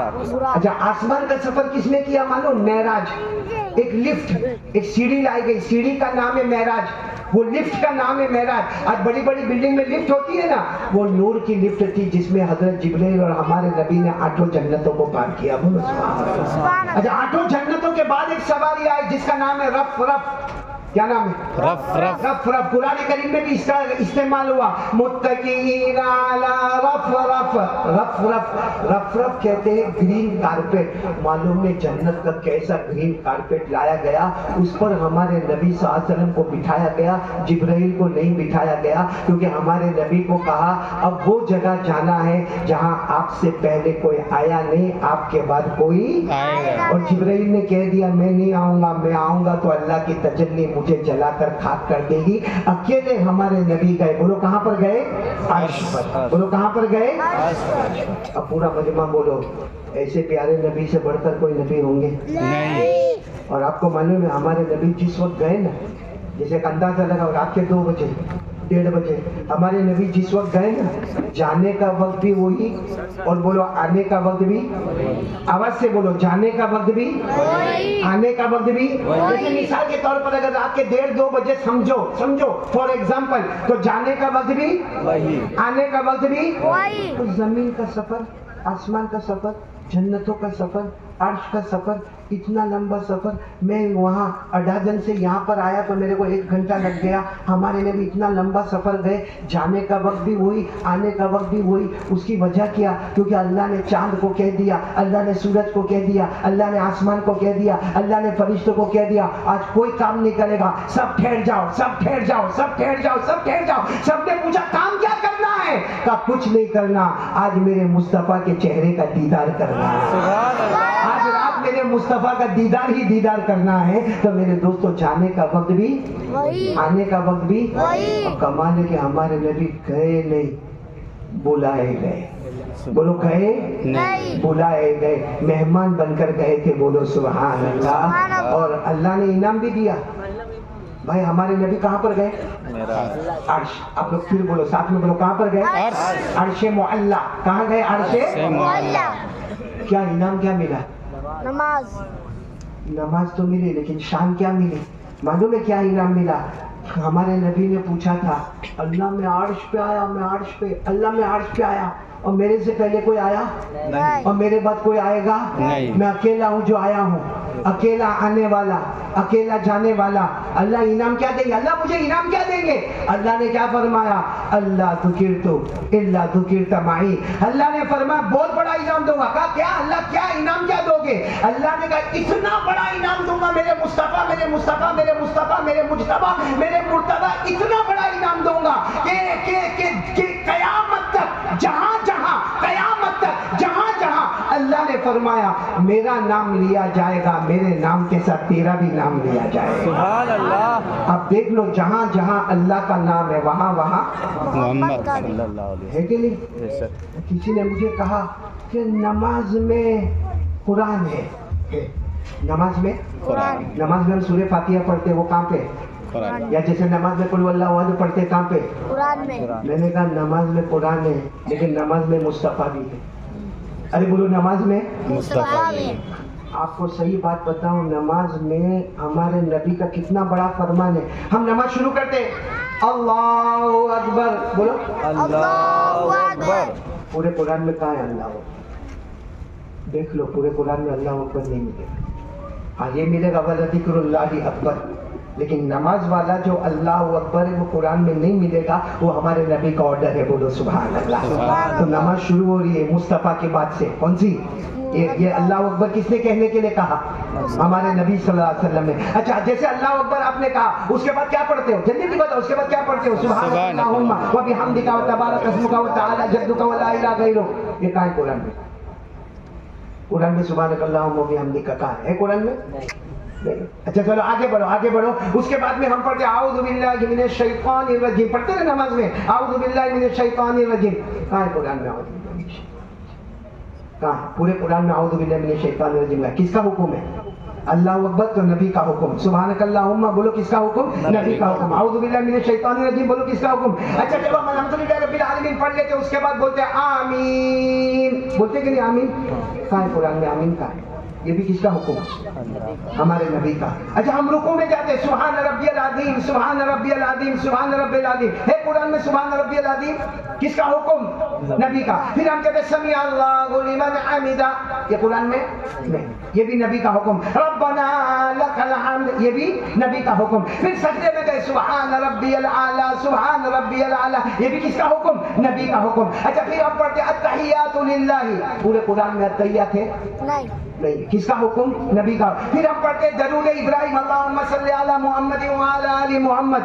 अच्छा आसमान का सफर किसने किया मालूम? मेराज। एक लिफ्ट, एक सीढ़ी लाई गई, सीढ़ी का नाम है मेराज, वो लिफ्ट का नाम है मेराज। आज बड़ी बड़ी बिल्डिंग में लिफ्ट होती है ना, वो नूर की लिफ्ट थी जिसमें हजरत जिब्रील और हमारे नबी ने 8 जन्नतों को पार किया। बोलो सुभान अल्लाह। सुभान अल्लाह। अच्छा 8 जन्नतों के बाद एक सवारी आई जिसका नाम है रफ रफ। क्या नाम है? रफ रफ। रफ रफ। कुरान करीम में भी इसका इस्तेमाल हुआ। मुत्तकीना अला रफ रफ। रफ रफ, रफ रफ कहते हैं ग्रीन कारपेट। मालूम है जन्नत का कैसा ग्रीन कारपेट लाया गया, उस पर हमारे नबी सल्लल्लाहु अलैहि वसल्लम को बिठाया गया, जिब्राइल को नहीं बिठाया गया, क्योंकि हमारे नबी को कहा अब वो जगह जाना है जहां आपसे पहले कोई आया नहीं, आपके बाद कोई आएगा। और जिब्राइल ने कह दिया मैं नहीं आऊंगा, मैं आऊंगा तो अल्लाह की तजल्ली मुझे जलाकर खाक कर देगी। अकेले हमारे नबी गए। बोलो कहां पर गए? अर्श पर। बोलो कहां पर गए? अब पूरा मजमा बोलो ऐसे प्यारे नबी से बढ़कर कोई नबी होंगे? नहीं। और आपको मालूम है हमारे नबी जिस वक्त गए ना, जैसे एक अंदाजा लगा रात के 2 बजे 1:30 बजे, हमारे नबी जिस वक्त गए ना, जाने का वक्त भी वही और बोलो आने का वक्त भी। आवाज से बोलो जाने का वक्त भी, आने का वक्त भी। जैसे मिसाल के तौर पर अगर रात के 1:30-2 बजे समझो फॉर एग्जाम्पल, तो जाने का वक्त भी वही, आने का वक्त भी वही। तो जमीन का सफर, आसमान का सफर, जन्नतों का सफर, अर्श का सफर, इतना लंबा सफर। मैं वहाँ अडाजन से यहाँ पर आया तो मेरे को 1 घंटा लग गया। हमारे ने भी इतना लंबा सफर गए, जाने का वक्त भी वही, आने का वक्त भी वही। उसकी वजह क्या? क्योंकि अल्लाह ने चांद को कह दिया, अल्लाह ने सूरज को कह दिया, अल्लाह ने आसमान को कह दिया, अल्लाह ने फरिश्तों को कह दिया आज कोई काम नहीं करेगा, सब ठहर जाओ, सब ठहर जाओ, सब ठहर जाओ, सब ठहर जाओ। सबने पूछा काम क्या करना है? कहा कुछ नहीं करना, आज मेरे मुस्तफा के चेहरे का दीदार करना है। सुभान अल्लाह। आज रात मेरे मुस्तफा का दीदार ही दीदार करना है। तो मेरे दोस्तों जाने का वक्त भी वही। आने का वक्त भी वही। अब कमाल है कि हमारे नबी गए नहीं, बुलाए गए, बोलो गए नहीं बुलाए गए, मेहमान बनकर गए थे, बोलो सुभान अल्लाह। और अल्लाह ने इनाम भी दिया। भाई हमारे नबी कहाँ पर गए? अर्श। आप लोग फिर बोलो, साथ में बोलो, कहाँ पर गए? अर्श। अर्शे मुअल्ला। कहाँ गए? अर्शे मोहल्ला क्या इनाम क्या मिला? नमाज नमाज तो मिली, लेकिन शान क्या मिली? मालूम है क्या इनाम मिला? हमारे नबी ने पूछा था, अल्लाह मैं अर्श पे आया, मैं अर्श पे, अल्लाह मैं अर्श पे आया, और मेरे से पहले कोई आया नहीं और मेरे बाद कोई आएगा नहीं। मैं अकेला हूँ जो आया हूँ, अकेला आने वाला, अकेला जाने वाला। अल्लाह इनाम क्या देंगे? अल्लाह मुझे इनाम क्या देंगे? अल्लाह ने क्या फरमाया? अल्लाह दुकिरतु इल्ला दुकिरता माई। अल्लाह ने फरमाया बहुत बड़ा इनाम दूंगा। कहा क्या? अल्लाह क्या इनाम क्या दोगे? अल्लाह ने कहा इतना बड़ा इनाम दूंगा मेरे मुस्तफा, मेरे मुस्तफा, मेरे मुस्तफा, मेरे मुजतबा, मेरे मुर्तबा, इतना बड़ा इनाम दूंगा कि कयामत तक, जहां जहां कयामत तक, जहां जहां अल्लाह ने फरमाया मेरा नाम लिया जाएगा, मेरे नाम के साथ तेरा भी नाम लिया जाएगा। सुभान अल्लाह। अब देख लो, जहां जहां अल्लाह का नाम है वहां वहां मोहम्मद सल्लल्लाहु अलैहि है कि नहीं? वसल्लम। किसी ने मुझे कहा कि नमाज में कुरान है। नमाज में कुरान नमाज में हम सूरह फातिहा पढ़ते, वो कहाँ पे? कुरान या जैसे नमाज में कुल अल्लाहु अहद पढ़ते, कहाँ पे? कुरान में मैंने कहा नमाज में कुरान है, लेकिन नमाज में मुस्तफा भी है। अरे बोलो, नमाज में मुस्तफा में। आपको सही बात बताऊं, नमाज में हमारे नबी का कितना बड़ा फरमान है। हम नमाज शुरू करते अल्लाहु अकबर, बोलो अल्लाहु अकबर। पूरे कुरान में कहाँ है अल्लाह? देख लो, पूरे कुरान में अल्लाह अकबर नहीं मिलेगा। हाँ ये मिलेगा वलदिक्रुल्लाहि अकबर, लेकिन नमाज वाला जो अल्लाह अकबर है वो कुरान में नहीं मिलेगा। वो हमारे नबी का ऑर्डर है, बोलो सुभान अल्लाह। तो नमाज शुरू हो रही है मुस्तफा के बाद से। कौन सी? ये अल्लाह अकबर किसने कहने के लिए कहा? हमारे नबी सल्लल्लाहु अलैहि वसल्लम ने। अच्छा, जैसे अल्लाह अकबर आपने कहा, उसके बाद क्या पढ़ते हो? जल्दी से बताओ, उसके बाद क्या पढ़ते हो? सुभान अल्लाहुम्मा व बिहम्दिका व तबारक अस्मुका व तआला जद्दुका व ला इलाहा गैरुक। ये कहाँ है कुरान में? कुरान में सुभान अल्लाहुम्मा व बिहम्दिका कहाँ है? कुरान में नहीं। अच्छा चलो आगे बढ़ो, आगे बढ़ो। उसके बाद में हम पढ़ते आऊज़ु बिल्लाहि मिनश शैतानिर रजीम, पढ़ते हैं नमाज में आऊज़ु बिल्लाहि मिनश शैतानिर रजीम। कहाँ है कुरान में? कहाँ? पूरे कुरान में आऊज़ु बिल्लाहि मिनश शैतानिर रजीम है। किसका हुक्म है? अल्लाह अकबर तो नबी का हुक्म। सुभानक अल्लाहुम्मा बोलो, किसका हुक्म? नबी का हुक्म। आऊज़ु बिल्लाहि मिनश शैतानिर रजीम बोलो, किसका हुक्म? अच्छा चलो हम अल्हम्दुलिल्लाहि रब्बिल आलमीन पढ़ लेते, उसके बाद बोलते हैं आमीन। बोलते कि नहीं आमीन? कहाँ है कुरान में आमीन? कहाँ है? ये भी किसका हुक्म? हमारे नबी का। अच्छा हम रुकू में जाते हैं सुभान रब्बियल अज़ीम, सुभान रब्बियल अज़ीम, सुभान रब्बियल अज़ीम। है कुरान में सुभान रब्बियल अज़ीम? किसका हुक्म? नबी का। फिर हम कहते हैं समी अल्लाहु लिमन हमिदा, ये कुरान में नहीं, ये भी नबी का हुक्म। रब्बना लकल हम्द, ये भी नबी का हुक्म। फिर सजदे में गए सुभान रब्बियल आला, सुभान रब्बियल आला, ये भी किसका हुक्म? नबी का हुक्म। अच्छा फिर हम पढ़ते अत्तहियातु लिल्लाहि, पूरे कुरान में अत्तहियात है नहीं, किसका हुक्म? नबी का। फिर हम पढ़ते हैं दरूद इब्राहिम, अल्लाहुम्मा सल्ली अला मुहम्मद व अला आलि मुहम्मद।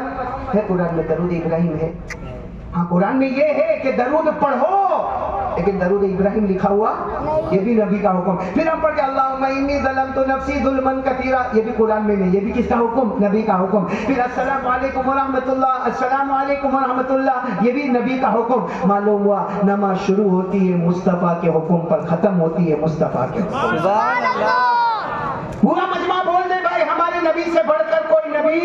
है कुरान में दरूद इब्राहिम है? हाँ कुरान में ये है कि दरूद पढ़ो, लेकिन दरूद इब्राहिम लिखा हुआ ये भी नबी का हुक्म। फिर हम पढ़ते अल्लाहुम्मा इन्नी ज़लमतु नफ्सी ज़ुल्मन कसीरा, ये भी कुरान में नहीं, ये भी किसका हुक्म? नबी का हुक्म। फिर अस्सलामु अलैकुम व रहमतुल्लाह, अस्सलामु अलैकुम व रहमतुल्लाह, ये भी नबी का हुक्म। मालूम हुआ नमाज शुरू होती है मुस्तफा के हुक्म पर, खत्म होती है मुस्तफा के हुक्म। सुभान अल्लाह। पूरा मजमा बोल दे भाई, हमारे नबी से बढ़कर कोई नबी।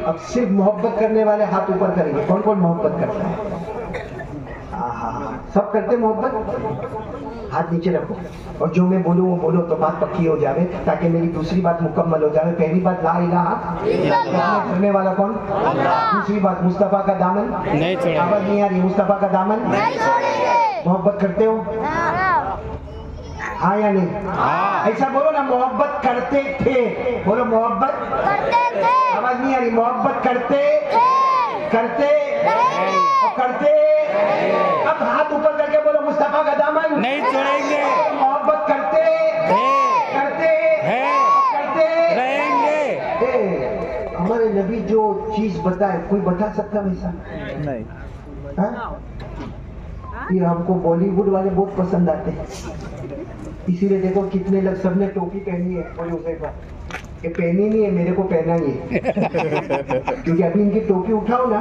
अब सिर्फ मोहब्बत करने वाले हाथ ऊपर करेंगे। कौन कौन मोहब्बत करता है? सब करते मोहब्बत? हाथ नीचे रखो, और जो मैं बोलूं वो बोलो तो बात पक्की हो जावे, ताकि मेरी दूसरी बात मुकम्मल हो जावे। पहली बात ला इलाहा इल्लल्लाह, करने वाला कौन? अल्लाह। दूसरी बात मुस्तफा का दामन नहीं छोड़ेंगे। आवाज नहीं आ रही? मुस्तफा का दामन नहीं छोड़ेंगे। मोहब्बत करते हो? हाँ या नहीं? हाँ। ऐसा बोलो ना, मोहब्बत करते थे, बोलो मोहब्बत करते थे, आवाज नहीं आ रही। मोहब्बत करते करते और करते। अब हाथ ऊपर करके बोलो मुस्तफा का दामन नहीं छोड़ेंगे। मोहब्बत करते करते करते रहेंगे। हमारे नबी जो चीज बताए कोई बता सकता वैसा नहीं। हाँ? ये हमको बॉलीवुड वाले बहुत पसंद आते हैं, इसीलिए देखो कितने लोग सबने टोपी पहनी है। कोई उसे ये पहनी नहीं है, मेरे को पहना ही है। क्योंकि अभी इनकी टोपी उठाओ ना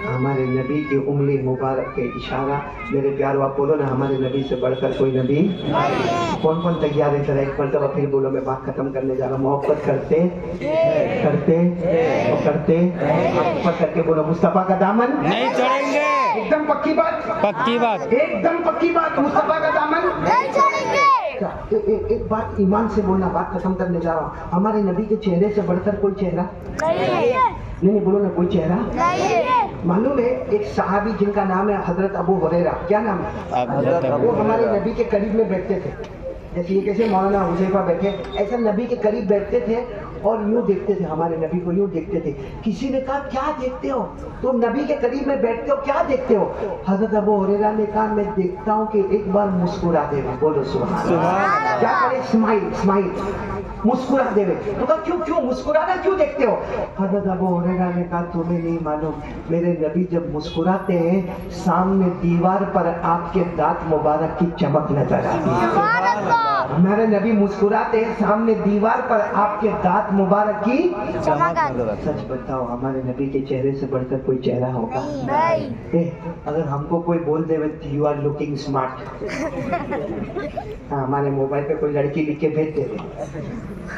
हमारे नबी की उंगली मुबारक के इशारा, मेरे प्यारो आप बोलो ना, हमारे नबी से बढ़कर कोई नबी। कौन कौन तैयार है? जरा एक मरतबा फिर बोलो, मैं बात खत्म करने जा रहा हूँ। मोहब्बत करते करते और करते मोहब्बत करके बोलो, मुस्तफा का दामन नहीं छोड़ेंगे। एकदम पक्की बात, पक्की बात। एकदम पक्की बात, मुस्तफा का दामन नहीं छोड़ेंगे। एक बात ईमान से बोलना, बात खत्म करने जा रहा हूँ। हमारे नबी के चेहरे से बढ़कर कोई चेहरा नहीं बोलो ना, कोई चेहरा नहीं। मालूम है? एक सहाबी जिनका नाम है हजरत अबू हुरैरा, क्या नाम है? वो हमारे नबी के करीब में बैठते थे, जैसे ये कैसे मौलाना हुज़ैफा बैठे, ऐसा नबी के करीब बैठते थे और यूं देखते थे, हमारे नबी को यूं देखते थे। किसी ने कहा क्या देखते हो तुम, नबी के करीब में बैठते हो, क्या देखते हो? हजरत अबू हुरैरा ने कहा, मैं देखता हूँ कि एक बार मुस्कुरा देवे। बोलो सुभान अल्लाह। क्या करे? स्माइल स्माइल, मुस्कुरा देवे। तो कहा क्यों क्यों मुस्कुराना क्यों देखते हो? हजरत अबू हुरैरा ने कहा, तुम्हें नहीं मालूम, मेरे नबी जब मुस्कुराते हैं सामने दीवार पर आपके दांत मुबारक की चमक नजर आती है। सुभान अल्लाह। हमारे नबी मुस्कुराते हैं सामने दीवार पर आपके दांत मुबारक की। सच बताओ, हमारे नबी के चेहरे से बढ़कर कोई चेहरा होगा? नहीं। अगर हमको कोई बोल दे यू आर लुकिंग स्मार्ट, हमारे मोबाइल पे कोई लड़की लिख के भेज दे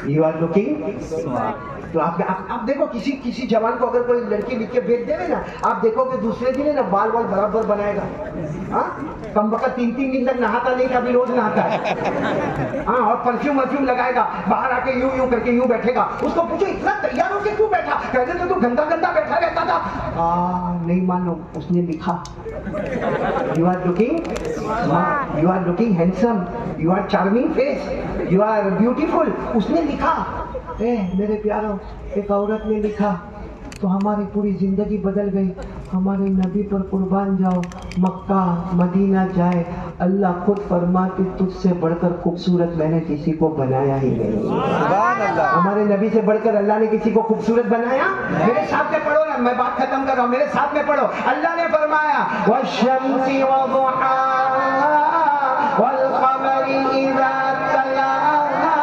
यू आर लुकिंग स्मार्ट, तो आप देखो किसी जवान को अगर कोई लड़की लिख के भेज देवे ना, आप देखो कि दूसरे दिन है ना बाल बराबर बनाएगा। हाँ, कम वक्त 3 दिन तक नहाता नहीं था, अभी रोज नहाता है। हाँ, और परफ्यूम लगाएगा, बाहर आके यूं करके यूं बैठेगा। उसको पूछो इतना तैयार होके क्यों बैठा? कहते तो तू गंदा बैठा रहता था। नहीं मालूम, उसने लिखा you are looking smart, you are looking handsome, you are charming face, you are beautiful. उसने लिखा। मेरे प्यारों, एक औरत ने लिखा तो हमारी पूरी जिंदगी बदल गई। हमारे नबी पर कुर्बान जाओ, मक्का मदीना जाए, अल्लाह खुद फरमाती तुझसे बढ़कर खूबसूरत मैंने किसी को बनाया ही नहीं। सुभान अल्लाह। हमारे नबी से बढ़कर अल्लाह ने किसी को खूबसूरत बनाया? मेरे साथ में पढ़ो ना, मैं बात खत्म कर रहा हूँ, मेरे साथ में पढ़ो। अल्लाह ने फरमाया वश्शम्सी वदुहाहा वल क़मरी इज़ा तलाहा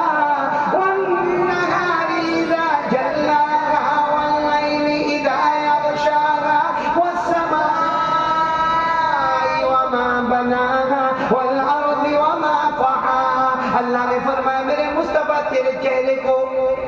वन्नहारी इज़ा जल्लाहा वल्लैली इज़ा यग़शाहा वस्समाई वमा बनाहा वल अर्दि वमा तहाहा। अल्लाह ने फरमाया मेरे मुस्तफा तेरे चेहरे को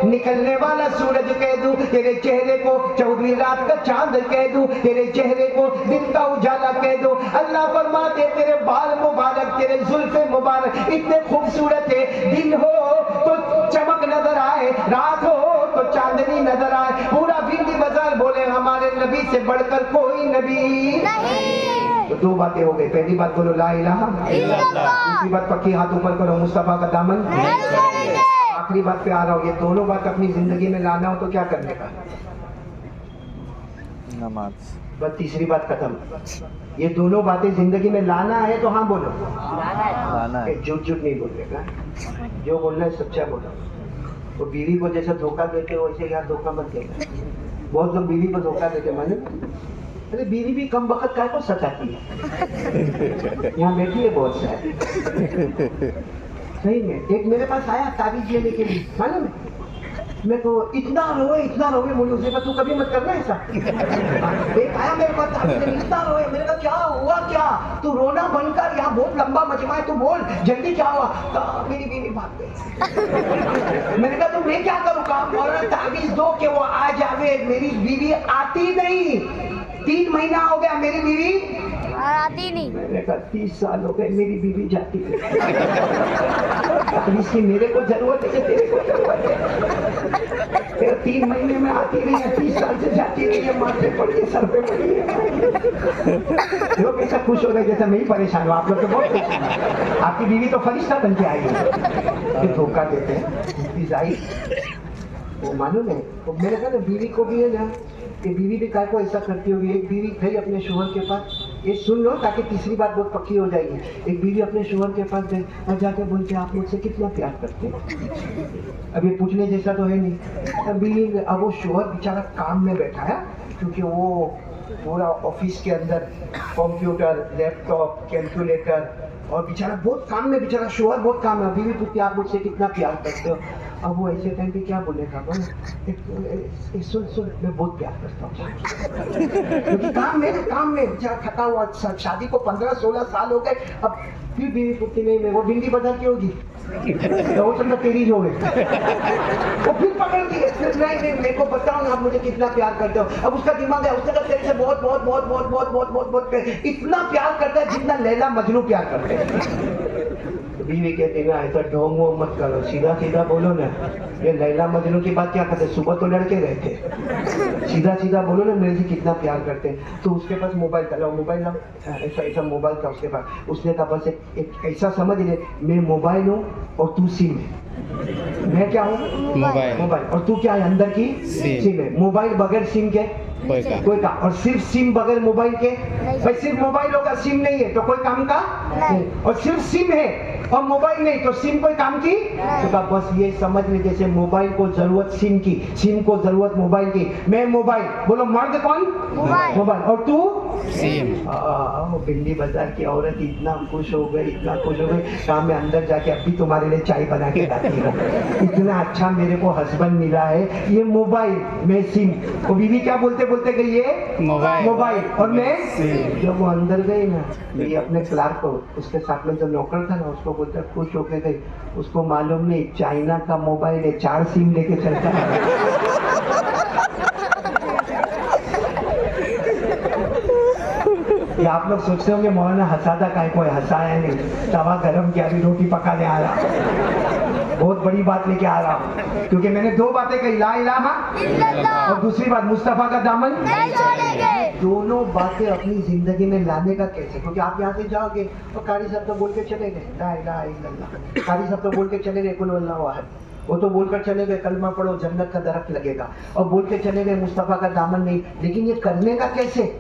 निकलने वाला सूरज कह दूं, तेरे चेहरे को 14वीं रात का चांद कह दूं, तेरे चेहरे को दिन का उजाला कह दूं। अल्लाह फरमाते तेरे बाल मुबारक, तेरे जुल्फे मुबारक इतने खूबसूरत है, दिन हो तो चमक नजर आए, रात हो तो चांदनी नजर आए। पूरा बिंदी बाजार बोले हमारे नबी से बढ़कर कोई नबी नहीं। तो 2 बातें हो गई। पहली बात बोलो ला इलाहा इल्लल्लाह, दूसरी बात पक्की हाथ ऊपर करो, मुस्तफा का दामन नहीं छोड़ेंगे। आखिरी बात पे आ रहा हूँ, ये दोनों बात अपनी जिंदगी में लाना हो तो क्या करने का? नमाज। बस तीसरी बात खत्म। ये दोनों बातें जिंदगी में लाना है तो हाँ बोलो, लाना है। झूठ नहीं बोलेगा, जो बोलना है सच्चा बोलो। वो बीवी को जैसा धोखा देते हो वैसे यार धोखा मत देना। बहुत लोग बीवी को धोखा देते, मालूम? अरे बीवी भी कम वक्त काय को सताती है, यहाँ बैठी है बहुत सारी। सही में एक मेरे पास आया ताबीज लेने के लिए, मालूम है? मैं को इतना रोए मुझे, उसने कहा तू कभी मत करना ऐसा। एक आया मेरे पास ताबीज लेने, इतना रोए। मैंने कहा क्या हुआ? क्या तू रोना बंद कर, यहाँ बहुत लंबा मजमा है, तू बोल जल्दी क्या हुआ? कहा मेरी बीवी भाग गई। मैंने कहा तो मैं क्या करूँ? कहा मौलाना ताबीज दो कि वो आ जावे। मेरी बीवी आती नहीं, 3 महीना हो गया मेरी बीवी आती नहीं। मैंने कहा 30 साल हो गए मेरी बीवी जाती है। इसकी मेरे को जरूरत है, तेरे को जरूरत है। 3 महीने में आती नहीं है, 30 साल से जाती नहीं है, माथे पड़ी है, सर पे पड़ी है। लोग ऐसा खुश हो रहे जैसा मैं ही परेशान हूँ। आप लोग तो बहुत खुश हैं, आपकी बीवी तो फरिश्ता बन के आई है। ये धोखा देते हैं वो मालूम है। तो मेरे कहा ना बीवी को भी है ना, कि बीवी भी काय को ऐसा करती होगी। एक बीवी गई अपने शोहर के पास, ये सुन लो ताकि तीसरी बात बहुत पक्की हो जाएगी। एक बीवी अपने शोहर के पास गई और जाके बोलते आप मुझसे कितना प्यार करते हैं? अब ये पूछने जैसा तो है नहीं। अब बीवी, अब वो शोहर बेचारा काम में बैठा है, क्योंकि वो पूरा ऑफिस के अंदर कंप्यूटर, लैपटॉप, कैलकुलेटर और बेचारा बहुत काम में, बेचारा शोहर बहुत काम है। बीवी पूछती आप मुझसे कितना प्यार करते हो? अब वो ऐसे टाइम पे क्या बोलेगा बोल सुन मैं बहुत प्यार करता हूँ क्योंकि काम में थका हुआ शादी को 15-16 साल हो गए अब फिर बीवी पुट्टी नहीं में वो भिंडी बदल की होगी तो वो चंदा तेरी जो है वो फिर पकड़ दिए नहीं मेरे को बताओ ना आप मुझे कितना प्यार करते हो अब उसका दिमाग है उसने कहा तेरे से बहुत बहुत बहुत बहुत बहुत बहुत बहुत बहुत प्यार इतना प्यार करता है जितना लैला मजनू प्यार करते हैं बीवी कहती ना ऐसा ढोंग वोंग मत करो सीधा सीधा बोलो ना ये लैला मजनू की बात क्या करते सुबह तो लड़के रहते सीधा सीधा बोलो ना मेरे से कितना प्यार करते हैं तो उसके पास मोबाइल था लो मोबाइल लो ऐसा मोबाइल था उसके पास उसने कहा बस एक ऐसा समझ ले मैं मोबाइल हूँ और तू सिम है मैं क्या हूँ मोबाइल और तू क्या है अंदर की सिम है मोबाइल बगैर सिम के कोई का और सिर्फ सिम बगैर मोबाइल के भाई सिर्फ मोबाइल होगा सिम नहीं है तो कोई काम का नहीं और सिर्फ सिम है और मोबाइल नहीं तो सिम कोई काम की तो कहा बस ये समझ ले जैसे मोबाइल को जरूरत सिम की सिम को जरूरत मोबाइल की मैं मोबाइल बोलो मर्द कौन मोबाइल और तू सिम भिंडी बाजार की औरत इतना खुश हो गई कहा मैं अंदर जाके अब भी तुम्हारे लिए चाय बना के लाती हूँ इतना अच्छा मेरे को हस्बैंड मिला है ये मोबाइल मैं सिम वो बीवी क्या बोलते बोलते गई ये मोबाइल और मैं जब वो अंदर गई ना ये अपने क्लार्क को उसके साथ में जो नौकर था ना उसको बोलते खुश होके गई उसको मालूम नहीं चाइना का मोबाइल है 4 सिम लेके चलता है ये आप लोग सोचते होंगे मौलाना हंसाता काहे कोई हंसाया नहीं तवा गरम किया अभी रोटी पकाने आ रहा बहुत बड़ी बात लेके आ रहा हूँ क्योंकि मैंने 2 बातें कही ला इलाहा और दूसरी बात मुस्तफा का दामन नहीं छोड़ेंगे दोनों बातें अपनी जिंदगी में लाने का कैसे क्योंकि आप यहाँ से जाओगे और कारी साहब तो बोल के चले गए ला इलाहा इल्लल्लाह कारी साहब तो बोल के चले गए कुल वल्लाहु अहद वो तो बोलकर चले गए कलमा पढ़ो जन्नत का दरख्त लगेगा और बोल के चले गए मुस्तफा का दामन नहीं लेकिन ये करने का कैसे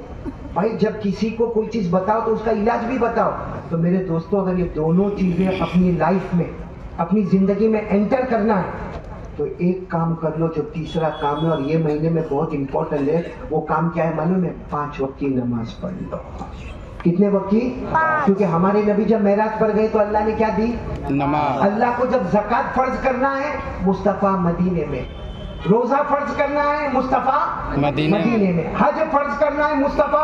भाई जब किसी को कोई चीज बताओ तो उसका इलाज भी बताओ तो मेरे दोस्तों अगर ये दोनों चीजें अपनी लाइफ में अपनी जिंदगी में एंटर करना है तो एक काम कर लो जो तीसरा काम है और ये महीने में बहुत इंपॉर्टेंट है वो काम क्या है मालूम है 5 वक्त की नमाज पढ़ लो कितने वक्त की क्योंकि हमारे नबी जब मेराज पर गए तो अल्लाह ने क्या दी नमाज अल्लाह को जब ज़कात फर्ज करना है मुस्तफ़ा मदीने में रोजा फर्ज करना है मुस्तफा मदीने में हज फर्ज करना है मुस्तफा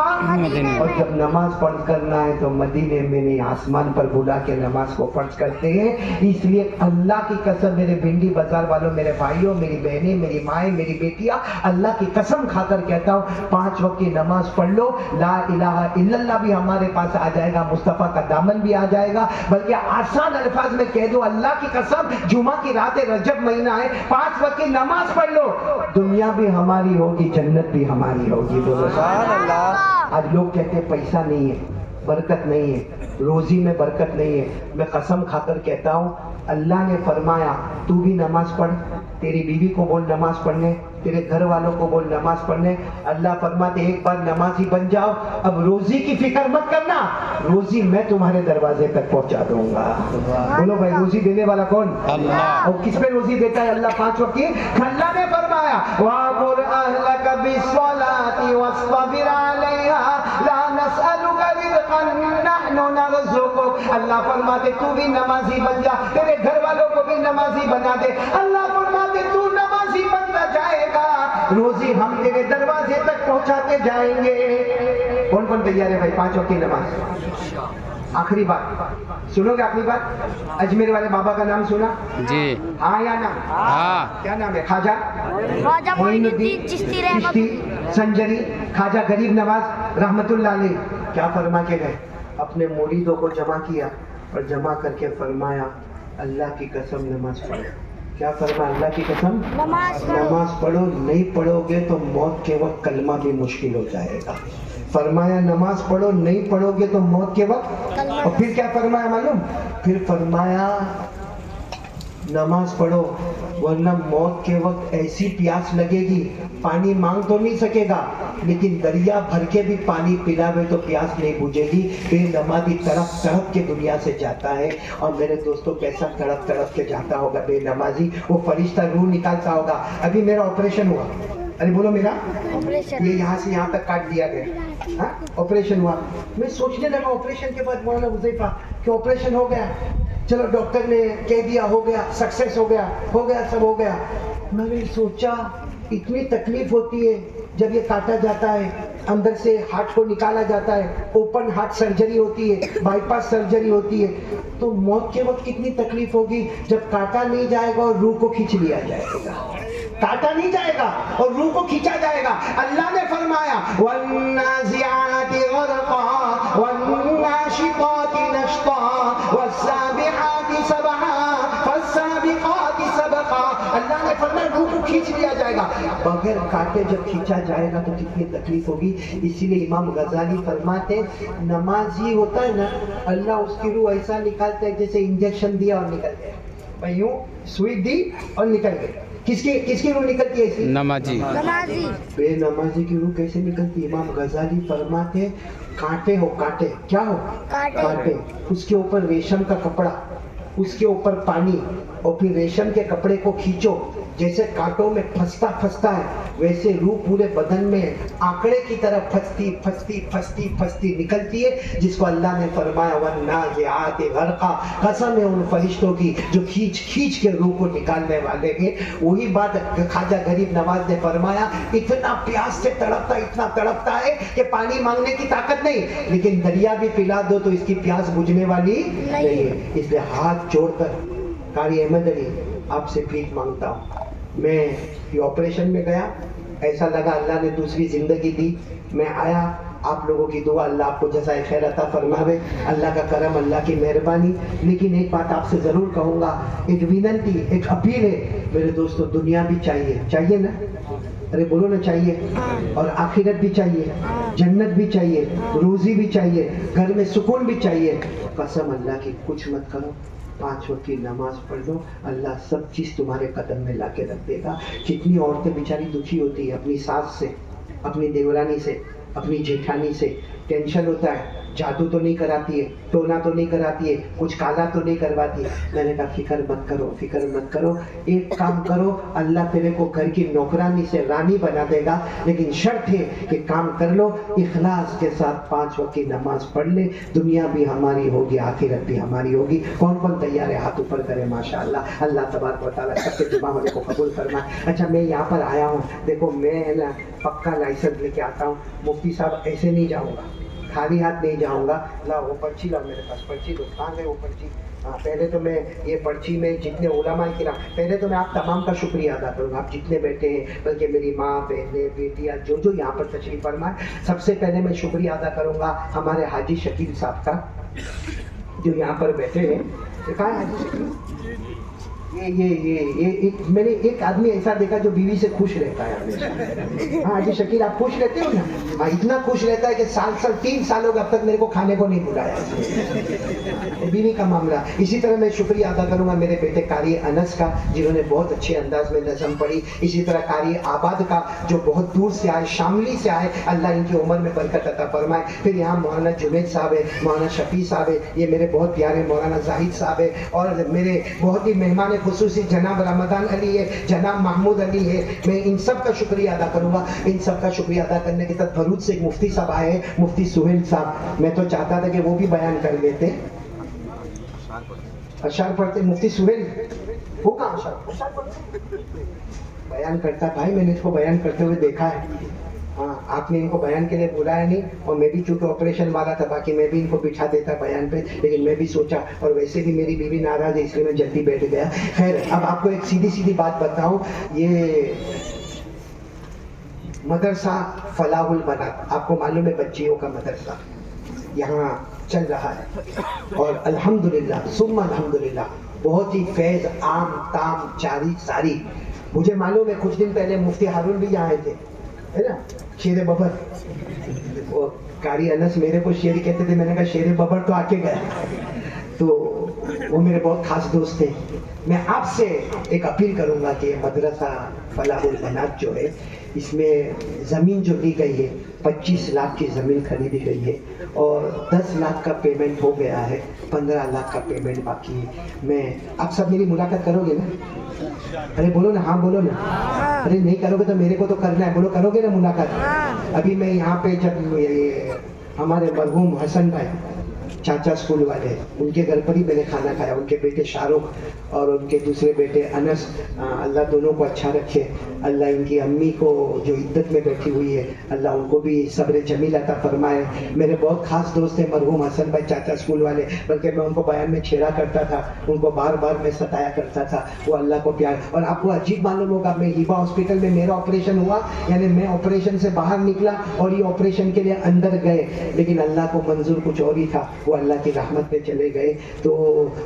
और जब नमाज फर्ज करना है तो मदीने में नहीं आसमान पर बुला के नमाज को फर्ज करते हैं इसलिए अल्लाह की कसम मेरे भिंडी बाजार वालों मेरे भाइयों मेरी बहनें मेरी माएँ मेरी बेटियां अल्लाह की कसम खाकर कहता हूँ 5 वक्त की नमाज पढ़ लो ला इलाहा इल्लल्लाह भी हमारे पास आ जाएगा मुस्तफा का दामन भी आ जाएगा बल्कि आसान अल्फाज में कह दो अल्लाह की कसम जुमा की रात रजब महीना है 5 वक्त की नमाज पढ़ लो दुनिया भी हमारी होगी जन्नत भी हमारी होगी बोलो सुभान अल्लाह आज लोग कहते हैं पैसा नहीं है बरकत नहीं है रोजी में बरकत नहीं है मैं कसम खाकर कहता हूँ अल्लाह ने फरमाया तू भी नमाज पढ़ तेरी बीवी को बोल नमाज पढ़ने तेरे घर वालों को बोल नमाज पढ़ने अल्लाह फरमाते एक बार नमाजी बन जाओ अब रोजी की फिक्र मत करना रोजी मैं तुम्हारे दरवाजे तक पहुंचा दूंगा बोलो भाई रोजी देने वाला कौन अल्लाह और किस पे रोजी देता है अल्लाह 5 वक्त की अल्लाह ने फरमाया वामुर अहलक बिस्सलाति वस्ताबिर अलैहा ला नसअलुका रिज़्क़न नहनु नरज़ुकुक अल्लाह फरमाते तू भी नमाजी बन जा तेरे घर वालों को भी नमाजी बना दे अल्लाह फरमाते तू नमाजी बनता जाएगा रोजी हम तेरे दरवाजे तक पहुंचाते जाएंगे कौन कौन तैयार है भाई 5 वक्त की नमाज आखिरी बात सुनोगे आखिरी बात अजमेर वाले बाबा का नाम सुना जी हाँ या ना हाँ क्या नाम है खाजा मोइनुद्दीन चिश्ती रहमत संजरी खाजा गरीब नवाज रहमतुल्लाह अलैह क्या फरमा के गए अपने मुरीदों को जमा किया और जमा करके फरमाया अल्लाह की कसम नमाज पढ़ो क्या फरमाया अल्लाह की कसम नमाज पढ़ो नहीं पढ़ोगे तो मौत के वक्त कलमा भी मुश्किल हो जाएगा फरमाया नमाज पढ़ो नहीं पढ़ोगे तो मौत के वक्त और फिर क्या फरमाया मालूम फिर फरमाया नमाज पढ़ो वरना मौत के वक्त ऐसी प्यास लगेगी पानी मांग तो नहीं सकेगा लेकिन दरिया भर के भी पानी पिलावे तो प्यास नहीं बुझेगी बेनमाजी तड़प तड़प के दुनिया से जाता है और मेरे दोस्तों कैसा तड़प तड़प के जाता होगा बेनमाजी वो फरिश्ता रूह निकालता होगा अभी मेरा ऑपरेशन हुआ अरे बोलो मेरा ये यहाँ से यहाँ तक काट दिया गया ऑपरेशन हुआ मैं सोचने लगा ऑपरेशन के बाद मौलाना हुज़ैफा कि ऑपरेशन हो गया چلو ڈاکٹر نے کہہ دیا ہو گیا، سکسیس ہو گیا، سب ہو گیا. میں نے سوچا اتنی تکلیف ہوتی ہے جب یہ کاٹا جاتا ہے، اندر سے ہارٹ کو نکالا جاتا ہے، اوپن ہارٹ سرجری ہوتی ہے، بائی پاس سرجری ہوتی ہے، تو موت کے وقت کتنی تکلیف ہوگی جب کاٹا نہیں جائے گا اور روح کو کھینچ لیا جائے گا. کاٹا نہیں جائے گا اور روح کو کھینچا جائے گا. اللہ نے فرمایا وَالنَّازِعَاتِ غَرْقًا وَالنَّاشِطَاتِ نَشْطًا وَالسَّابِحَاتِ سَبْحًا فَالسَّابِقَاتِ سَبْقًا. اللہ نے فرمایا روح کو کھینچ لیا جائے گا. بغیر کاٹے جب کھینچا جائے گا تو کتنی تکلیف ہوگی. اسی لیے امام غزالی فرماتے نمازی ہوتا ہے نا، اللہ اس کی روح ایسا نکالتا ہے جیسے انجیکشن دیا اور نکل گیا. میں یوں سوئی دی اور نکل گئی. کس کی روح نکلتی ہے ایسی؟ نمازی. بے نمازی کی روح کیسے نکلتی؟ امام غزالی فرماتے کانٹے ہو، کانٹے کیا ہو، کانٹے، اس کے اوپر ریشم کا کپڑا، اس کے اوپر پانی، اور پھر ریشم کے کپڑے کو کھینچو، جیسے کانٹوں میں پھنستا ہے ویسے روح پورے بدن میں آنکڑے کی طرح پھنستی نکلتی ہے، جس کو اللہ نے فرمایا وَالنَّازِعَاتِ غَرْقًا. قسم ہے ان فرشتوں کی جو کھینچ کے روح کو نکالنے والے ہیں. وہی بات خواجہ غریب نواز نے فرمایا اتنا پیاس سے تڑپتا ہے کہ پانی مانگنے کی طاقت نہیں، لیکن دریا بھی پلا دو تو اس کی پیاس بجھنے والی نہیں ہے. اس لیے ہاتھ جوڑ کر قاری احمد علی آپ سے بھیک مانگتا ہوں. میں یہ آپریشن میں گیا، ایسا لگا اللہ نے دوسری زندگی دی. میں آیا، آپ لوگوں کی دعا اللہ آپ کو جزائے خیر عطا فرماوے، اللہ کا کرم، اللہ کی مہربانی. لیکن ایک بات آپ سے ضرور کہوں گا، ایک وننتی، ایک اپیل ہے میرے دوستو. دنیا بھی چاہیے نا، ارے بولو نا چاہیے، اور آخرت بھی چاہیے، جنت بھی چاہیے، روزی بھی چاہیے، گھر میں سکون بھی چاہیے. قسم اللہ کی کچھ مت کرو، 5 وقت کی نماز پڑھ لو، اللہ سب چیز تمہارے قدم میں لا کے رکھ دے گا. کتنی عورتیں بیچاری دکھی ہوتی ہے اپنی ساس سے، اپنی دیورانی سے، اپنی جیٹھانی سے. ٹینشن ہوتا ہے، جادو تو نہیں کراتی ہے، ٹونا تو نہیں کراتی ہے، کچھ کالا تو نہیں کرواتی ہے. میں نے کہا فکر مت کرو، ایک کام کرو، اللہ تیرے کو گھر کی نوکرانی سے رانی بنا دے گا، لیکن شرط ہے کہ کام کر لو اخلاص کے ساتھ، 5 وقت کی نماز پڑھ لے. دنیا بھی ہماری ہوگی، آخرت بھی ہماری ہوگی. کون تیار ہے؟ ہاتھ اوپر کرے. ماشاءاللہ، اللہ تبارک و تعالیٰ سب کے جمع ہونے کو قبول فرمائے. اچھا میں یہاں پر آیا ہوں، دیکھو میں نا پکا لائسنس لے کے آتا ہوں. مفتی صاحب ایسے نہیں جاؤں گا، خالی ہاتھ نہیں جاؤں گا. لا وہ پرچی لاؤ، میرے پاس پرچی دو. کہاں گئے وہ پرچی؟ پہلے تو میں یہ پرچی میں جتنے علماء کرام، پہلے تو میں آپ تمام کا شکریہ ادا کروں گا، آپ جتنے بیٹھے ہیں، بلکہ میری ماں، بہنیں، بیٹیاں، جو یہاں پر تشریف فرمائے، سب سے پہلے میں شکریہ ادا کروں گا ہمارے حاجی شکیل صاحب کا جو یہاں پر بیٹھے ہیں. کہاں ہے حاجی شکیل؟ یہ میں نے ایک آدمی ایسا دیکھا جو بیوی سے خوش رہتا ہے ہمیشہ. ہاں جی شکیل آپ خوش رہتے ہو نا؟ ہاں اتنا خوش رہتا ہے کہ 3 سال ہو گئے اب تک میرے کو کھانے کو نہیں بلایا. بیوی کا معاملہ. اسی طرح میں شکریہ ادا کروں گا میرے بیٹے قاری انس کا جنہوں نے بہت اچھے انداز میں نظم پڑھی. اسی طرح قاری آباد کا جو بہت دور سے آئے، شاملی سے آئے، اللہ ان کی عمر میں برکت عطا فرمائے. پھر یہاں مولانا جنید صاحب ہے، مولانا شفیع صاحب ہے، یہ میرے بہت پیارے مولانا زاہد صاحب ہے، اور میرے بہت ہی مہمان خصوصی جناب رمضان علی ہے، جناب محمود علی ہے. میں ان سب کا شکریہ ادا کروں گا. ان سب کا شکریہ ادا کرنے کے ساتھ بھروچ سے ایک مفتی صاحب آئے ہیں، مفتی سہیل صاحب. میں تو چاہتا تھا کہ وہ بھی بیان کر لیتے. اشعار پڑھتے مفتی سہیل، وہ کہاں اشعار پڑھتے؟ بیان کرتا بھائی، میں نے اس کو بیان کرتے ہوئے دیکھا ہے. ہاں آپ نے ان کو بیان کے لیے بلایا نہیں، اور میں بھی چونکہ آپریشن والا تھا، باقی میں بھی ان کو بٹھا دیتا بیان پہ، لیکن میں بھی سوچا، اور ویسے بھی میری بیوی ناراض ہے اس لیے میں جلدی بیٹھ گیا. خیر اب آپ کو ایک سیدھی بات بتاؤں. یہ مدرسہ فلاح البنات آپ کو معلوم ہے، بچیوں کا مدرسہ یہاں چل رہا ہے، اور الحمدللہ ثم الحمدللہ بہت ہی فیض عام تام جاری ساری. مجھے معلوم ہے کچھ دن پہلے مفتی ہارون بھی یہاں آئے تھے، ہے نا، شیر ببر. وہ قاری انس میرے کو شیر کہتے تھے، میں نے کہا شیر ببر تو آ کے گیا. تو وہ میرے بہت خاص دوست تھے. میں آپ سے ایک اپیل کروں گا کہ مدرسہ فلاح البنات جو ہے، اس میں زمین جو لی گئی ہے 25 لاکھ کی زمین خریدی گئی ہے، اور 10 لاکھ کا پیمنٹ ہو گیا ہے، 15 لاکھ کا پیمنٹ باقی ہے. میں آپ سب میری ملاقات کرو گے نا؟ ارے بولو نا، ہاں بولو نا. ارے نہیں کرو گے تو میرے کو تو کرنا ہے، بولو کرو گے نا ملاقات؟ ابھی میں یہاں پہ جب ہمارے مرحوم حسن بھائی चाचा स्कूल वाले, उनके घर पर ही मैंने खाना खाया। उनके बेटे शाहरुख और उनके दूसरे बेटे अनस, अल्लाह दोनों को अच्छा रखे। अल्लाह इनकी अम्मी को जो इद्दत में बैठी हुई है, अल्लाह उनको भी सब्र जमील अता फरमाए। मेरे बहुत खास दोस्त हैं मरहूम हसन भाई चाचा स्कूल वाले, बल्कि मैं उनको बयान में छेड़ा करता था, उनको बार बार मैं सताया करता था। वो अल्लाह को प्यार। और आपको अजीब मालूम होगा, मैं हिबा हॉस्पिटल में मेरा ऑपरेशन हुआ, यानी मैं ऑपरेशन से बाहर निकला और ये ऑपरेशन के लिए अंदर गए, लेकिन अल्लाह को मंजूर कुछ और ही था। वो अल्लाह की रहमत में चले गए। तो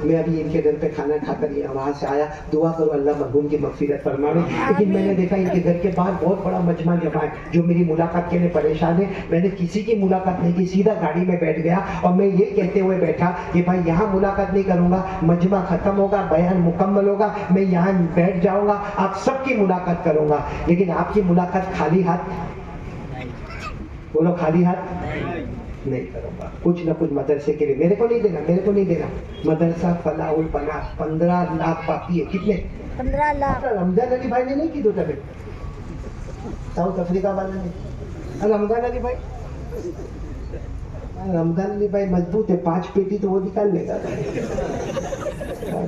मैं अभी इनके घर पे खाना खाकर वहाँ से आया। दुआ करो अल्लाह मरहूम की मगफिरत फरमावे। लेकिन मैंने देखा इनके घर के बाहर बहुत बड़ा मजमा जमा है जो मेरी मुलाकात के लिए परेशान है। मैंने किसी की मुलाकात नहीं की, सीधा गाड़ी में बैठ गया और मैं ये कहते हुए बैठा कि भाई यहाँ मुलाकात नहीं करूंगा, मजमा खत्म होगा, बयान मुकम्मल होगा, मैं यहाँ बैठ जाऊंगा, आप सबकी मुलाकात करूंगा, लेकिन आपकी मुलाकात खाली हाथ, बोलो खाली हाथ नहीं करूंगा। कुछ ना कुछ मदरसे के लिए मेरे को नहीं देना, मेरे को नहीं देना। मदरसा फलाहुल बनात 15 लाख बाकी है। कितने? 15 लाख। रमजान अली भाई ने नहीं की दो तबे, साउथ अफ्रीका वाले ने। रमजान अली भाई, रमजान अली भाई मजबूत है, 5 पेटी तो वो निकाल लेगा।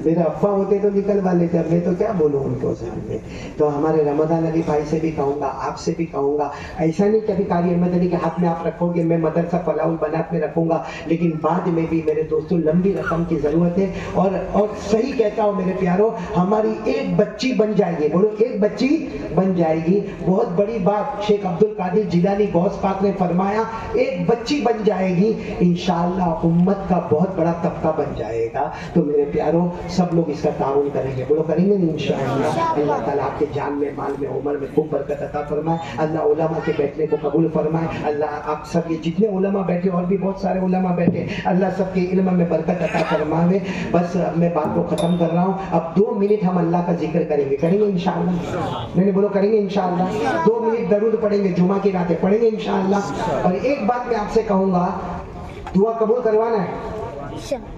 मेरे अब्बा होते तो निकलवा लेते, अब मैं तो क्या बोलूँ उनको सामने। तो हमारे रमजान अली भाई से भी कहूँगा, आपसे भी कहूँगा, ऐसा नहीं कभी कारी अहमद अली के हाथ में आप रखोगे, मैं मदरसा फलाहुल बनात में रखूँगा, लेकिन बाद में भी मेरे दोस्तों लंबी रकम की ज़रूरत है। और सही कहता हूँ मेरे प्यारों, हमारी एक बच्ची बन जाएगी, बोलो एक बच्ची बन जाएगी। बहुत बड़ी बात शेख अब्दुल कादिर जिलानी गौस पाक ने फरमाया, एक बच्ची बन जाएगी, इंशाअल्लाह उम्मत का बहुत बड़ा तबका बन जाएगा। तो मेरे प्यारों सब लोग इसका ताउन करेंगे, बोलो करेंगे इंशाअल्लाह। अल्लाह ताला आपके जान में, माल में, उम्र में खूब बरकत अता फरमाए। अल्लाह उलमा के बैठने को कबूल फरमाए। अल्लाह आप सब ये जितने उलमा बैठे और भी बहुत सारे उलमा बैठे, अल्लाह सबके इल्म में बरकत अता फरमाए। बस मैं बात को खत्म कर रहा हूँ। अब 2 मिनट हम अल्लाह का जिक्र करेंगे, करेंगे इंशाअल्लाह। मैंने बोलो करेंगे इंशाअल्लाह। 2 मिनट दरूद पढ़ेंगे, जुमा की रातें पढ़ेंगे इंशाअल्लाह। और एक बात मैं आपसे कहूँगा, दुआ कबूल करवाना है?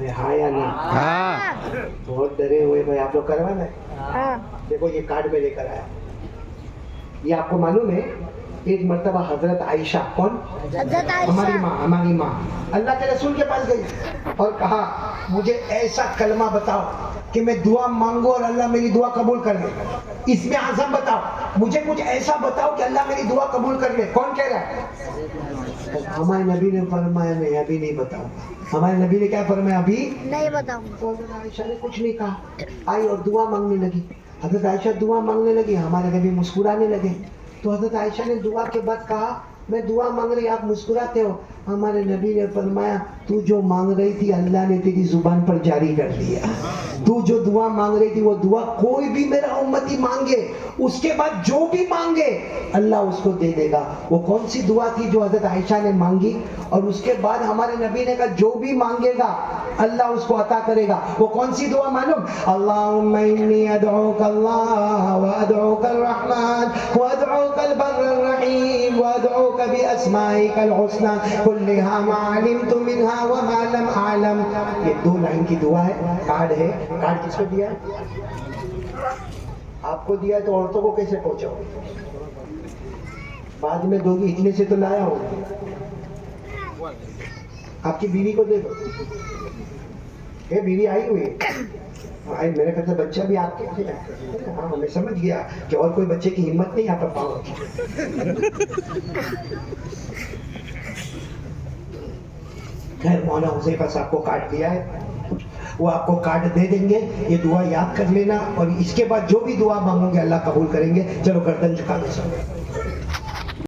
अरे हाँ या ना? हाँ। बहुत डरे हुए भाई, आप लोग करवाना है? हाँ। देखो ये कार्ड में लेकर आया। ये आपको मालूम है, एक मर्तबा हजरत आयशा, कौन? हजरत आयशा, हमारी माँ अल्लाह के रसूल के पास गई और कहा मुझे ऐसा कलमा बताओ कि मैं दुआ मांगू और अल्लाह मेरी दुआ कबूल कर ले। इसमें आज़म बताओ, मुझे कुछ ऐसा बताओ कि अल्लाह मेरी दुआ कबूल कर ले। कौन कह रहा है? हमारे नबी ने फरमाया मैं अभी नहीं बताऊंगा। हमारे नबी ने क्या फरमाया? अभी नहीं बताऊंगा। तो हजरत आयशा ने कुछ नहीं कहा, आई और दुआ मांगने लगी। हजरत आयशा दुआ मांगने लगी, हमारे नबी मुस्कुराने लगे। तो हजरत आयशा ने दुआ के बाद कहा मैं दुआ मांग रही, आप मुस्कुराते हो। हमारे नबी ने फरमाया तू जो मांग रही थी अल्लाह ने तेरी जुबान पर जारी कर दिया। तू जो दुआ मांग रही थी वो दुआ कोई भी मेरा उम्मती मांगे, उसके बाद जो भी मांगे अल्लाह उसको दे देगा। वो कौन सी दुआ थी जो हजरत आयशा ने मांगी? और उसके बाद हमारे नबी ने कहा जो भी मांगेगा अल्लाह उसको अता करेगा। वो कौन सी दुआ मालूम? अल्लाहुम्मा इन्नी अदऊका अल्लाह व अदऊका अर्रहमान व अदऊका अल-बर्र रहीम व अदऊका बि अस्माइकल हुस्ना कुल्लिहा मा अलिमतु मिनहा व मा लम अअलम। ये 2 लाइन की दुआ है। कार्ड है, कार्ड किसको दिया है? आपको दिया है, तो औरतों को कैसे पहुंचाओगे? बाद में दोगी, इतने से तो लाया हो। आपकी बीवी को दे दो। ये बीवी आई हुई है, मेरे ख्याल से बच्चा भी आपके थे। हाँ मैं समझ गया कि और कोई बच्चे की हिम्मत नहीं यहाँ पर पाओगे। खैर मौलाना हुज़ैफा साहब को कार्ड दिया है, वो आपको कार्ड दे देंगे। ये दुआ याद कर लेना और इसके बाद जो भी दुआ मांगोगे अल्लाह कबूल करेंगे। चलो गर्दन झुका दो सब।